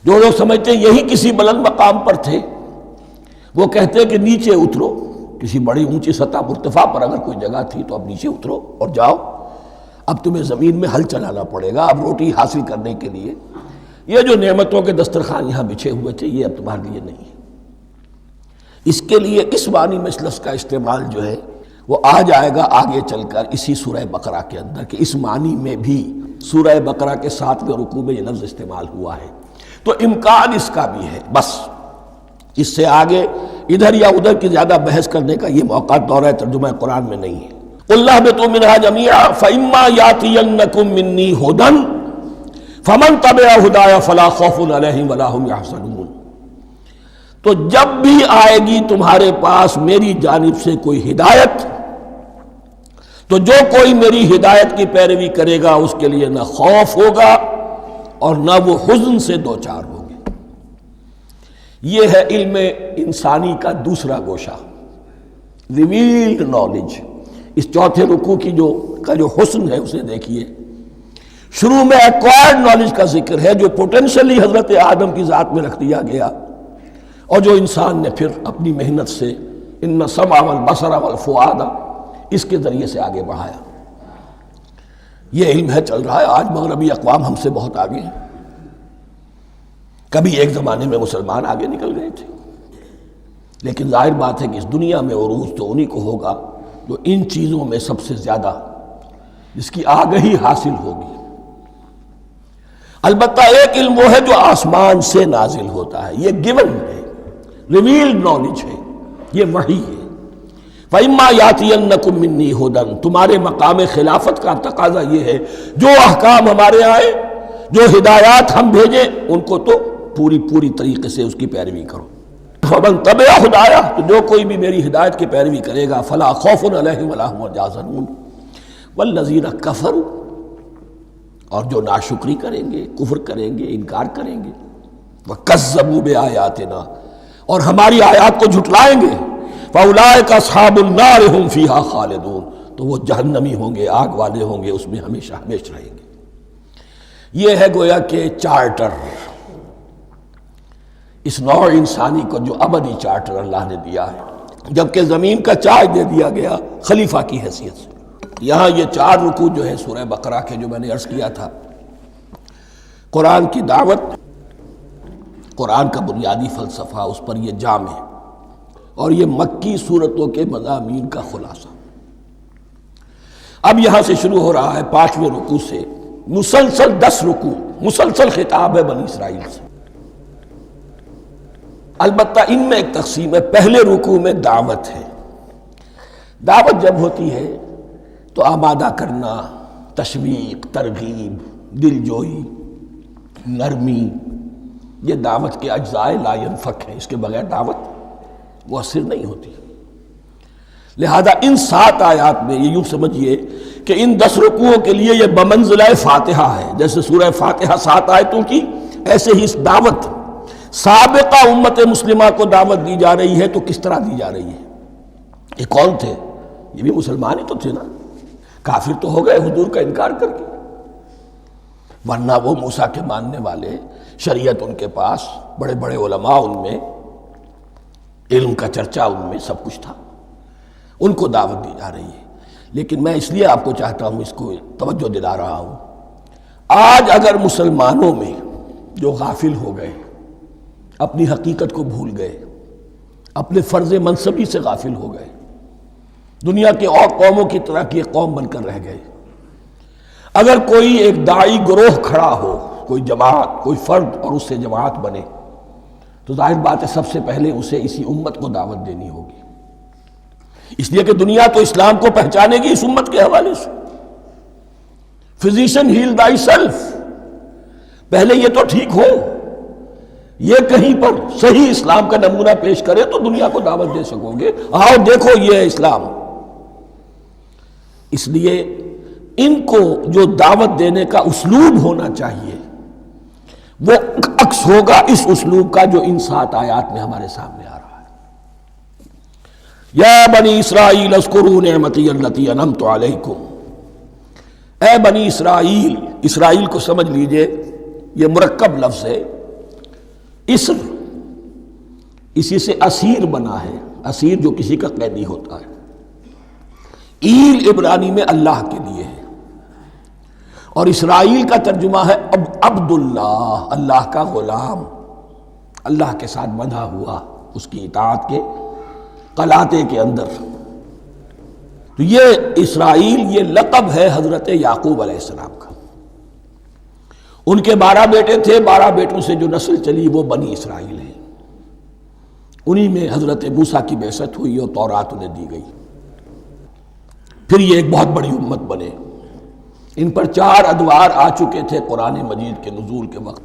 جو لوگ سمجھتے ہیں یہی کسی بلند مقام پر تھے، وہ کہتے ہیں کہ نیچے اترو، کسی بڑی اونچی سطح مرتفع پر اگر کوئی جگہ تھی تو اب نیچے اترو اور جاؤ، اب تمہیں زمین میں ہل چلانا پڑے گا اب روٹی حاصل کرنے کے لیے. یہ جو نعمتوں کے دسترخوان یہاں بچھے ہوئے تھے یہ اب تمہارے لیے نہیں ہے. اس کے لیے اس معنی میں اس لفظ کا استعمال جو ہے وہ آ جائے گا آگے چل کر اسی سورہ بقرہ کے اندر، کہ اس معنی میں بھی سورہ بقرہ کے 7ویں رکوع میں یہ لفظ استعمال ہوا ہے. تو امکان اس کا بھی ہے. بس اس سے آگے ادھر یا ادھر کی زیادہ بحث کرنے کا یہ موقع دورہ ترجمہ قرآن میں نہیں ہے. قُلْ اهْبِطُوا مِنْهَا جَمِيعًا فَإِمَّا يَأْتِيَنَّكُم مِّنِّي هُدًى فَمَن تَبِعَ هُدَايَ فَلَا خَوْفٌ عَلَيْهِمْ وَلَا هُمْ يَحْزَنُونَ. تو جب بھی آئے گی تمہارے پاس میری جانب سے کوئی ہدایت، تو جو کوئی میری ہدایت کی پیروی کرے گا اس کے لیے نہ خوف ہوگا اور نہ وہ حزن سے دوچار ہوگے. یہ ہے علم انسانی کا دوسرا گوشہ، ریویلڈ نالج. اس چوتھے رکوع کی جو حسن ہے اسے دیکھیے. شروع میں ایکوائرڈ نالج کا ذکر ہے جو پوٹینشلی حضرت آدم کی ذات میں رکھ دیا گیا اور جو انسان نے پھر اپنی محنت سے ان السمع والبصر والفؤاد اس کے ذریعے سے آگے بڑھایا. یہ علم ہے چل رہا ہے. آج مغربی اقوام ہم سے بہت آگے ہیں. کبھی ایک زمانے میں مسلمان آگے نکل گئے تھے، لیکن ظاہر بات ہے کہ اس دنیا میں عروج تو انہی کو ہوگا جو ان چیزوں میں سب سے زیادہ جس کی آگہی حاصل ہوگی. البتہ ایک علم وہ ہے جو آسمان سے نازل ہوتا ہے، یہ گیون ہے، ریویلڈ نالج ہے، یہ وحی ہے. فَإِمَّا يَأْتِيَنَّكُم مِّنِّي هُدًى. تمہارے مقام خلافت کا تقاضا یہ ہے جو احکام ہمارے آئے، جو ہدایات ہم بھیجیں ان کو تو پوری طریقے سے اس کی پیروی کرو. فَمَن تَبِعَ هُدَايَ. تو جو کوئی بھی میری ہدایت کی پیروی کرے گا فَلَا خَوْفٌ عَلَيْهِمْ وَلَا هُمْ يَحْزَنُونَ. وَالَّذِينَ كَفَرُوا. اور جو ناشکری کریں گے، کفر کریں گے، انکار کریں گے، وَكَذَّبُوا بِآيَاتِنَا. اور ہماری آیات کو جھٹلائیں گے، فَأُولَٰئِكَ أَصْحَابُ النَّارِ هُمْ فِيهَا خَالِدُونَ. تو وہ جہنمی ہوں گے، آگ والے ہوں گے، اس میں ہمیشہ ہمیشہ رہیں گے. یہ ہے گویا کہ چارٹر، اس نوع انسانی کو جو ابدی چارٹر اللہ نے دیا ہے، جبکہ زمین کا چارج دے دیا گیا خلیفہ کی حیثیت سے۔ یہاں یہ 4 رکوع جو ہے سورہ بقرہ کے، جو میں نے عرض کیا تھا، قرآن کی دعوت، قرآن کا بنیادی فلسفہ، اس پر یہ جام ہے، اور یہ مکی صورتوں کے مضامین کا خلاصہ۔ اب یہاں سے شروع ہو رہا ہے 5ویں رکوع سے، مسلسل 10 رکوع، مسلسل خطاب ہے بنی اسرائیل سے۔ البتہ ان میں ایک تقسیم ہے، پہلے رکوع میں دعوت ہے۔ دعوت جب ہوتی ہے تو آمادہ کرنا، تشویق، ترغیب، دل جوئی، نرمی، یہ دعوت کے اجزاء لا ینفک ہیں، اس کے بغیر دعوت مؤثر نہیں ہوتی۔ لہذا ان 7 آیات میں یہ یوں سمجھیے کہ ان 10 رکوعوں کے لیے یہ بمنزلہ فاتحہ ہے، جیسے سورہ فاتحہ 7 آیتوں کی، ایسے ہی اس دعوت سابقہ امت مسلمہ کو دعوت دی جا رہی ہے۔ تو کس طرح دی جا رہی ہے؟ یہ کون تھے؟ یہ بھی مسلمان ہی تو تھے نا، کافر تو ہو گئے حضور کا انکار کر کے، ورنہ وہ موسیٰ کے ماننے والے، شریعت ان کے پاس، بڑے بڑے علماء ان میں، علم کا چرچا ان میں، سب کچھ تھا، ان کو دعوت دی جا رہی ہے۔ لیکن میں اس لیے آپ کو چاہتا ہوں، اس کو توجہ دلا رہا ہوں، آج اگر مسلمانوں میں جو غافل ہو گئے، اپنی حقیقت کو بھول گئے، اپنے فرض منصبی سے غافل ہو گئے، دنیا کے اور قوموں کی طرح کی ایک قوم بن کر رہ گئے، اگر کوئی ایک داعی گروہ کھڑا ہو، کوئی جماعت، کوئی فرد، اور اس سے جماعت بنے، تو ظاہر بات ہے سب سے پہلے اسے اسی امت کو دعوت دینی ہوگی، اس لیے کہ دنیا تو اسلام کو پہچانے گی اس امت کے حوالے سے۔ فزیشین ہیل تھائی سیلف، پہلے یہ تو ٹھیک ہو، یہ کہیں پر صحیح اسلام کا نمونہ پیش کرے تو دنیا کو دعوت دے سکو گے، آؤ دیکھو یہ ہے اسلام۔ اس لیے ان کو جو دعوت دینے کا اسلوب ہونا چاہیے وہ عکس ہوگا اس اسلوب کا جو ان 7 آیات میں ہمارے سامنے آ رہا ہے۔ یا بنی اسرائیل اذکروا نعمتی التی انعمت علیکم، اے بنی اسرائیل، اسرائیل کو سمجھ لیجئے یہ مرکب لفظ ہے، اسر، اسی سے اسیر بنا ہے، اسیر جو کسی کا قیدی ہوتا ہے، ایل عبرانی میں اللہ کے لیے ہے، اور اسرائیل کا ترجمہ ہے عبداللہ، اللہ کا غلام، اللہ کے ساتھ بندھا ہوا اس کی اطاعت کے قلاتے کے اندر۔ تو یہ اسرائیل یہ لقب ہے حضرت یعقوب علیہ السلام کا، ان کے 12 بیٹے تھے، 12 بیٹوں سے جو نسل چلی وہ بنی اسرائیل ہے، انہی میں حضرت موسیٰ کی بعثت ہوئی اور تورات انہیں دی گئی، پھر یہ ایک بہت بڑی امت بنے۔ ان پر 4 ادوار آ چکے تھے قرآن مجید کے نزول کے وقت،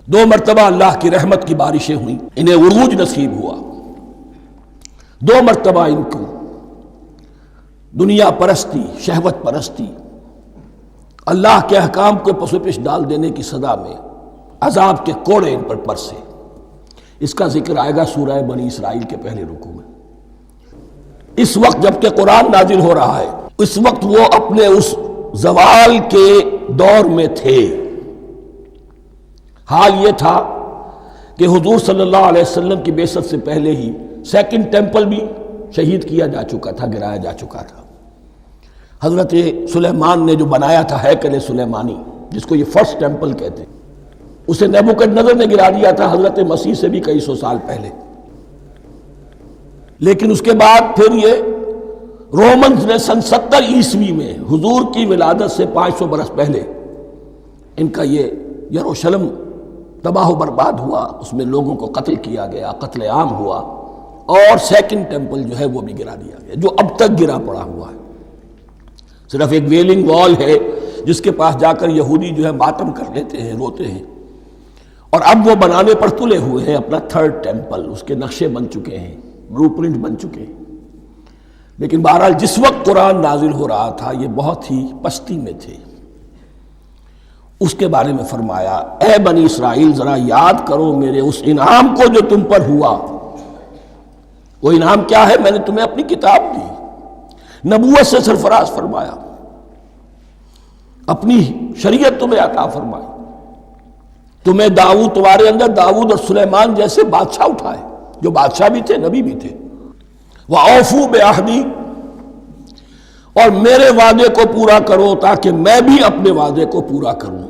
2 مرتبہ اللہ کی رحمت کی بارشیں ہوئیں، انہیں عروج نصیب ہوا، 2 مرتبہ ان کو دنیا پرستی، شہوت پرستی، اللہ کے احکام کو پس و پیش ڈال دینے کی سزا میں عذاب کے کوڑے ان پر برسے۔ اس کا ذکر آئے گا سورہ بنی اسرائیل کے پہلے رکوع میں۔ اس وقت جب کہ قرآن نازل ہو رہا ہے، اس وقت وہ اپنے اس زوال کے دور میں تھے۔ حال یہ تھا کہ حضور صلی اللہ علیہ وسلم کی بعثت سے پہلے ہی 2nd ٹیمپل بھی شہید کیا جا چکا تھا، گرایا جا چکا تھا۔ حضرت سلیمان نے جو بنایا تھا ہیکل سلیمانی، جس کو یہ 1st ٹیمپل کہتے ہیں، اسے نیبوکدنضر نے گرا دیا تھا حضرت مسیح سے بھی کئی 100 سال پہلے۔ لیکن اس کے بعد پھر یہ رومنز نے سن 70 عیسوی میں حضور کی ولادت سے 500 برس پہلے ان کا یہ یروشلم تباہ و برباد ہوا، اس میں لوگوں کو قتل کیا گیا، قتل عام ہوا، اور 2nd ٹیمپل جو ہے وہ بھی گرا دیا گیا، جو اب تک گرا پڑا ہوا ہے۔ صرف ایک ویلنگ وال ہے جس کے پاس جا کر یہودی جو ہے ماتم کر لیتے ہیں، روتے ہیں، اور اب وہ بنانے پر تلے ہوئے ہیں اپنا 3rd ٹیمپل، اس کے نقشے بن چکے ہیں، بلو پرنٹ بن چکے ہیں۔ لیکن بہرحال جس وقت قرآن نازل ہو رہا تھا یہ بہت ہی پستی میں تھے۔ اس کے بارے میں فرمایا، اے بنی اسرائیل ذرا یاد کرو میرے اس انعام کو جو تم پر ہوا۔ وہ انعام کیا ہے؟ میں نے تمہیں اپنی کتاب دی، نبوت سے سرفراز فرمایا، اپنی شریعت تمہیں عطا فرمائی، تمہیں داؤد، تمہارے اندر داؤد اور سلیمان جیسے بادشاہ اٹھائے جو بادشاہ بھی تھے، نبی بھی تھے۔ وَأَوْفُوا بِعَهْدِي، اور میرے وعدے کو پورا کرو تاکہ میں بھی اپنے وعدے کو پورا کروں۔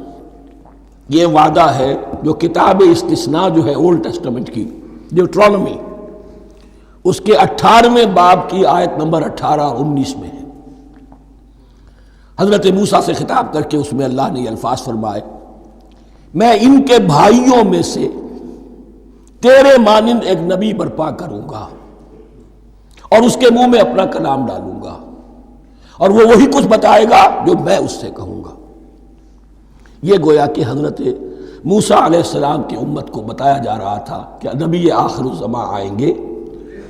یہ وعدہ ہے جو کتاب استثناء جو ہے اولڈ ٹیسٹمنٹ کی، ڈیوٹرانومی، اس کے 18ویں باب کی آیت نمبر 18 اور 19 میں ہے۔ حضرت موسیٰ سے خطاب کر کے اس میں اللہ نے یہ الفاظ فرمائے، میں ان کے بھائیوں میں سے تیرے مانند ایک نبی برپا کروں گا اور اس کے منہ میں اپنا کلام ڈالوں گا، اور وہ وہی کچھ بتائے گا جو میں اس سے کہوں گا۔ یہ گویا کہ حضرت موسیٰ علیہ السلام کی امت کو بتایا جا رہا تھا کہ نبی آخر الزماں آئیں گے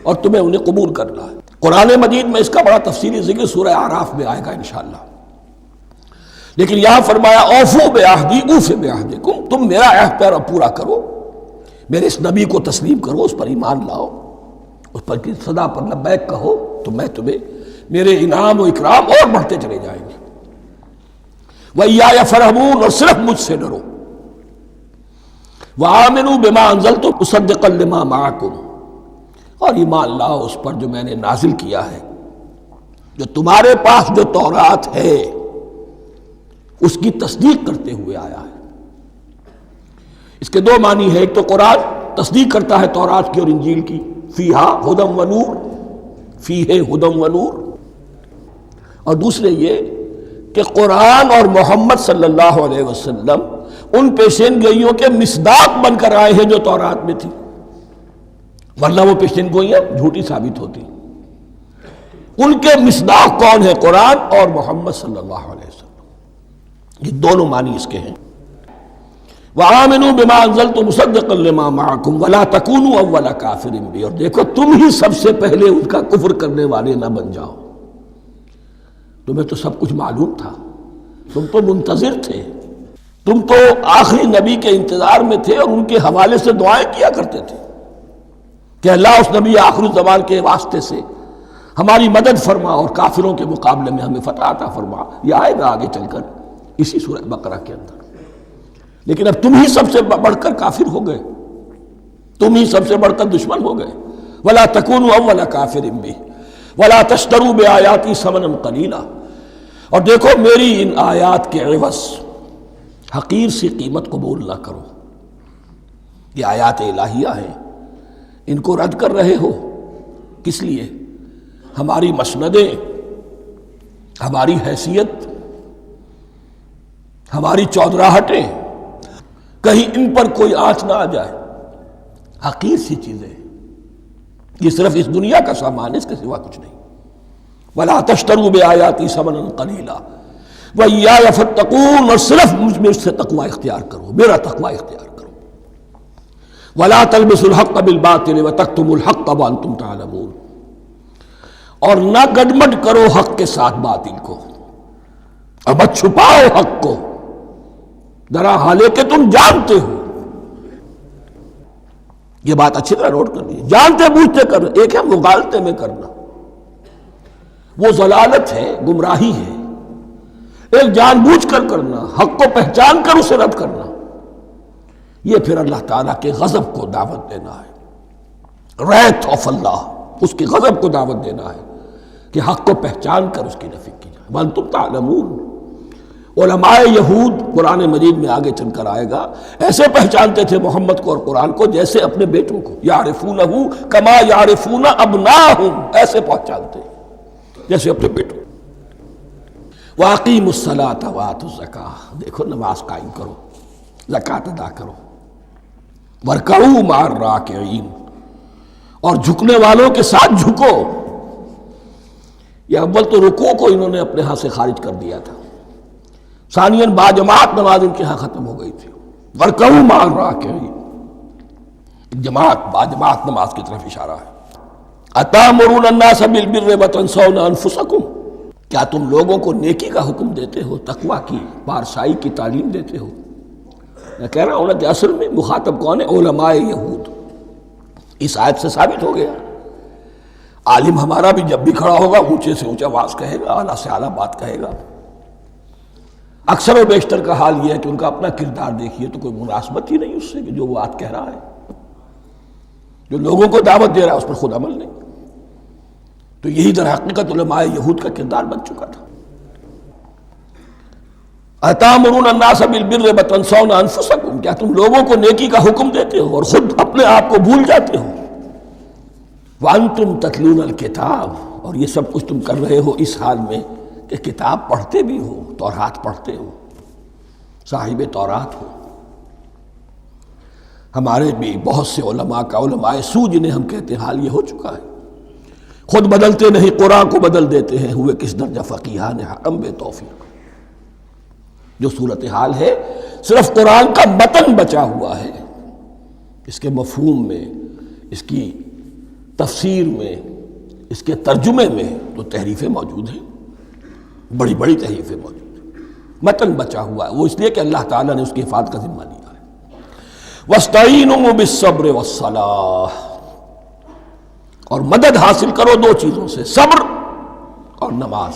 اور تمہیں انہیں قبول کرنا ہے۔ قرآن مجید میں اس کا بڑا تفصیلی ذکر سورہ اعراف میں آئے گا انشاءاللہ، لیکن یہاں فرمایا اوفوا بعہدی اوف بعہدکم، تم میرا عہد پیرا پورا کرو، میرے اس نبی کو تسلیم کرو، اس پر ایمان لاؤ، اس پر کی صدا پر لبیک کہو، تو میں تمہیں میرے انعام و اکرام اور بڑھتے چلے جائیں گے۔ وَإِيَّايَ فَارْهَبُونِ، اور صرف مجھ سے ڈرو۔ وَآمِنُوا بِمَا أَنزَلْتُ مُصَدِّقًا لِمَا مَعَكُمْ، اور ایمان لاؤ اس پر جو میں نے نازل کیا ہے، جو تمہارے پاس جو تورات ہے اس کی تصدیق کرتے ہوئے آیا ہے۔ اس کے دو معنی ہے، ایک تو قرآن تصدیق کرتا ہے تورات کی اور انجیل کی، فیہا ھدی ونور، فیہ ھدی ونور، اور دوسرے یہ کہ قرآن اور محمد صلی اللہ علیہ وسلم ان پیشین گوئیوں کے مصداق بن کر آئے ہیں جو تورات میں تھی، ورنہ وہ پیشین گوئیاں جھوٹی ثابت ہوتی۔ ان کے مصداق کون ہے؟ قرآن اور محمد صلی اللہ علیہ وسلم، یہ دونوں معنی اس کے ہیں۔ وَآمِنُوا بِمَا أَنزَلْتُ مُصَدِّقًا لِمَا مَعَكُمْ وَلَا تَكُونُوا أَوَّلَ كَافِرٍ بِهِ، اور دیکھو تم ہی سب سے پہلے ان کا کفر کرنے والے نہ بن جاؤ۔ تمہیں تو سب کچھ معلوم تھا، تم تو منتظر تھے، تم تو آخری نبی کے انتظار میں تھے اور ان کے حوالے سے دعائیں کیا کرتے تھے کہ اللہ اس نبی آخر الزمان کے واسطے سے ہماری مدد فرما اور کافروں کے مقابلے میں ہمیں فتح عطا فرما۔ یہ آئے گا آگے چل کر اسی سورہ بقرہ کے اندر۔ لیکن اب تم ہی سب سے بڑھ کر کافر ہو گئے، تم ہی سب سے بڑھ کر دشمن ہو گئے۔ وَلَا تَكُونُوا أَوَّلَ كَافِرٍ بِهِ وَلَا تَشْتَرُوا بِآيَاتِي ثَمَنًا قَلِيلًا، اور دیکھو میری ان آیات کے عوض حقیر سی قیمت قبول نہ کرو۔ یہ آیات الہیہ ہیں، ان کو رد کر رہے ہو کس لیے؟ ہماری مسندیں، ہماری حیثیت، ہماری چودراہٹیں، کہیں ان پر کوئی آنچ نہ آ جائے۔ حقیر سی چیزیں، یہ صرف اس دنیا کا سامان ہے، اس کے سوا کچھ نہیں۔ وَلَا تَشْتَرُوا بِآيَاتِي ثَمَنًا قَلِيلًا وَإِيَّايَ فَاتَّقُونِ، اور صرف مجھ سے تقوی اختیار کرو، میرا تقوی اختیار کرو۔ وَلَا تَلْبِسُوا الْحَقَّ بِالْبَاطِلِ وَتَكْتُمُوا الْحَقَّ وَأَنْتُمْ تَعْلَمُونَ، اور نہ گڈمڈ کرو حق کے ساتھ باطل کو، اور مت چھپاؤ حق کو، ذرا حالے کہ تم جانتے ہو۔ یہ بات اچھی طرح نوٹ کر لیجیے، جانتے بوجھتے کرنا، ایک ہے مغالطے میں کرنا، وہ ضلالت ہے، گمراہی ہے۔ ایک جان بوجھ کر کرنا، حق کو پہچان کر اسے رد کرنا، یہ پھر اللہ تعالیٰ کے غضب کو دعوت دینا ہے، ریت آف اللہ، اس کے غضب کو دعوت دینا ہے کہ حق کو پہچان کر اس کی نفی کی جائے۔ وَأَنْتُمْ تَعْلَمُونَ، علماء یہود قرآن مجید میں آگے چل کر آئے گا، ایسے پہچانتے تھے محمد کو اور قرآن کو جیسے اپنے بیٹوں کو، یعرفونہ کما یعرفون ابناہم، ایسے پہچانتے جیسے اپنے بیٹوں۔ وَأَقِیمُوا الصَّلَاةَ وَآتُوا الزَّکَاةَ، دیکھو نماز قائم کرو، زکوٰۃ ادا کرو۔ وَارْکَعُوا مَعَ الرَّاکِعِینَ، اور جھکنے والوں کے ساتھ جھکو۔ یہ اول تو رکوع کو انہوں نے اپنے ہاں سے خارج کر دیا تھا، ثانیاً باجماعت نماز ان کے ہاں ختم ہو گئی تھی۔ وَارْکَعُوا مَعَ الرَّاکِعِینَ، جماعت باجماعت نماز کی طرف اشارہ ہے۔ أَتَأْمُرُونَ النَّاسَ بِالْبِرِّ وَتَنْسَوْنَ أَنفُسَكُمْ، کیا تم لوگوں کو نیکی کا حکم دیتے ہو، تقویٰ کی، پارسائی کی تعلیم دیتے ہو؟ میں کہہ رہا ہوں نا کہ اصل میں مخاطب کون ہے؟ علماء یہود۔ اس آیت سے ثابت ہو گیا عالم ہمارا بھی جب بھی کھڑا ہوگا اونچے سے اونچا آواز کہے گا، اعلیٰ سے اعلیٰ بات کہے گا۔ اکثر و بیشتر کا حال یہ ہے کہ ان کا اپنا کردار دیکھیے تو کوئی مناسبت ہی نہیں اس سے کہ جو وہ بات کہہ رہا ہے، جو لوگوں کو دعوت دے رہا ہے اس پر خود عمل نہیں۔ تو یہی در حقیقت علماء یہود کا کردار بن چکا تھا۔ اَتَأْمُرُونَ النَّاسَ بِالْبِرِّ وَتَنْسَوْنَ أَنفُسَكُمْ، کیا تم لوگوں کو نیکی کا حکم دیتے ہو اور خود اپنے آپ کو بھول جاتے ہو؟ وَأَنْتُمْ تَتْلُونَ الْكِتَابَ، اور یہ سب کچھ تم کر رہے ہو اس حال میں کہ کتاب پڑھتے بھی ہو، تورات پڑھتے ہو، صاحب تورات ہو۔ ہمارے بھی بہت سے علماء کا، علماء سو جنہیں ہم کہتے ہیں، حال یہ ہو چکا ہے، خود بدلتے نہیں قرآن کو بدل دیتے ہیں، ہوئے کس درجہ فقیہان حرم بے توفیق۔ جو صورتحال ہے صرف قرآن کا متن بچا ہوا ہے، اس کے مفہوم میں، اس کی تفسیر میں، اس کے ترجمے میں تو تحریفیں موجود ہیں، بڑی بڑی تحریفیں موجود ہیں، متن بچا ہوا ہے، وہ اس لیے کہ اللہ تعالیٰ نے اس کی حفاظت کا ذمہ لیا ہے۔ وَاسْتَعِینُوا بِالصَّبْرِ وَالصَّلَاةِ، اور مدد حاصل کرو دو چیزوں سے، صبر اور نماز۔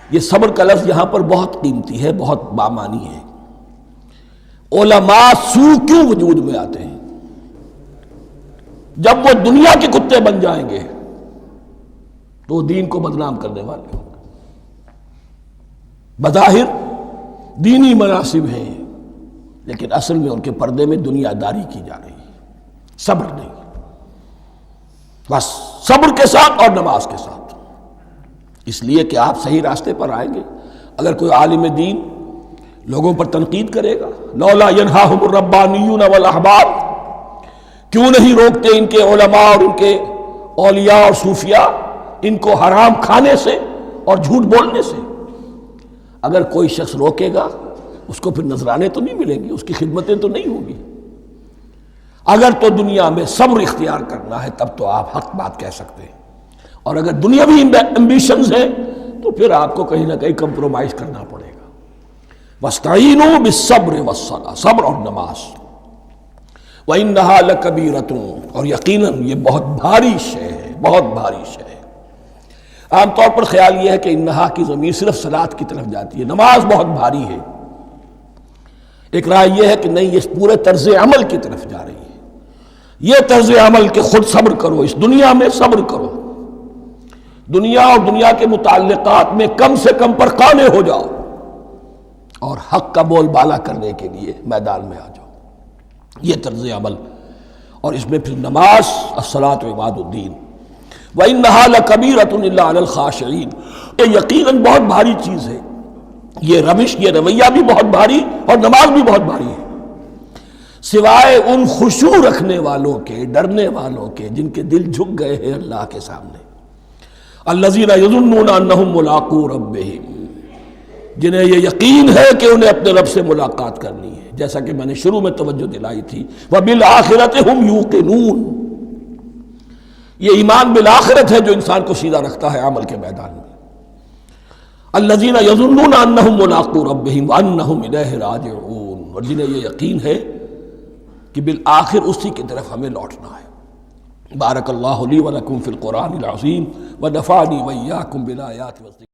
یہ صبر کا لفظ یہاں پر بہت قیمتی ہے، بہت بامانی ہے۔ علماء سو کیوں وجود میں آتے ہیں؟ جب وہ دنیا کے کتے بن جائیں گے تو وہ دین کو بدنام کرنے والے ہوں گے۔ بظاہر دینی مناسب ہیں لیکن اصل میں ان کے پردے میں دنیا داری کی جا رہی ہے، صبر نہیں۔ بس صبر کے ساتھ اور نماز کے ساتھ، اس لیے کہ آپ صحیح راستے پر آئیں گے۔ اگر کوئی عالم دین لوگوں پر تنقید کرے گا، لولا ینہاہم الربانیون والاحبار، کیوں نہیں روکتے ان کے علماء اور ان کے اولیاء اور صوفیاء ان کو حرام کھانے سے اور جھوٹ بولنے سے؟ اگر کوئی شخص روکے گا اس کو پھر نذرانے تو نہیں ملیں گے، اس کی خدمتیں تو نہیں ہوگی۔ اگر تو دنیا میں صبر اختیار کرنا ہے تب تو آپ حق بات کہہ سکتے ہیں، اور اگر دنیاوی ایمبیشنز ہیں تو پھر آپ کو کہیں نہ کہیں کمپرومائز کرنا پڑے گا۔ وَاسْتَعِینُوا بِالصَّبْرِ وَالصَّلَاةِ، صبر اور نماز۔ وَإِنَّهَا لَكَبِیرَةٌ، اور یقیناً یہ بہت بھاری شے ہے، بہت بھاری شے ہے۔ عام طور پر خیال یہ ہے کہ انہا کی ضمیر صرف صلاۃ کی طرف جاتی ہے، نماز بہت بھاری ہے۔ ایک رائے یہ ہے کہ نہیں، یہ پورے طرز عمل کی طرف جا رہی ہے، یہ طرز عمل کہ خود صبر کرو، اس دنیا میں صبر کرو، دنیا اور دنیا کے متعلقات میں کم سے کم پر قانے ہو جاؤ، اور حق کا بول بالا کرنے کے لیے میدان میں آ جاؤ، یہ طرز عمل۔ اور اس میں پھر نماز، الصلاۃ عماد الدین۔ وَإِنَّهَا لَكَبِيرَةٌ إِلَّا عَلَى الْخَاشِعِينَ، یہ یقیناً بہت بھاری چیز ہے، یہ روش، یہ رویہ بھی بہت بھاری اور نماز بھی بہت بھاری ہے، سوائے ان خشوع رکھنے والوں کے، ڈرنے والوں کے، جن کے دل جھک گئے ہیں اللہ کے سامنے۔ الذین یظنون انہم ملاقو ربہم، جنہیں یہ یقین ہے کہ انہیں اپنے رب سے ملاقات کرنی ہے، جیسا کہ میں نے شروع میں توجہ دلائی تھی، وبالآخرۃ ہم یوقنون، یہ ایمان بالآخرت ہے جو انسان کو سیدھا رکھتا ہے عمل کے میدان میں۔ الذین یظنون انہم ملاقو ربہم وانہم الیہ راجعون، اور جنہیں یہ یقین ہے کہ بالآخر اسی کی طرف ہمیں لوٹنا ہے۔ بارک اللہ لی ولکم فی القرآن العظیم ونفعنی وإیاکم بالآیات والذکر۔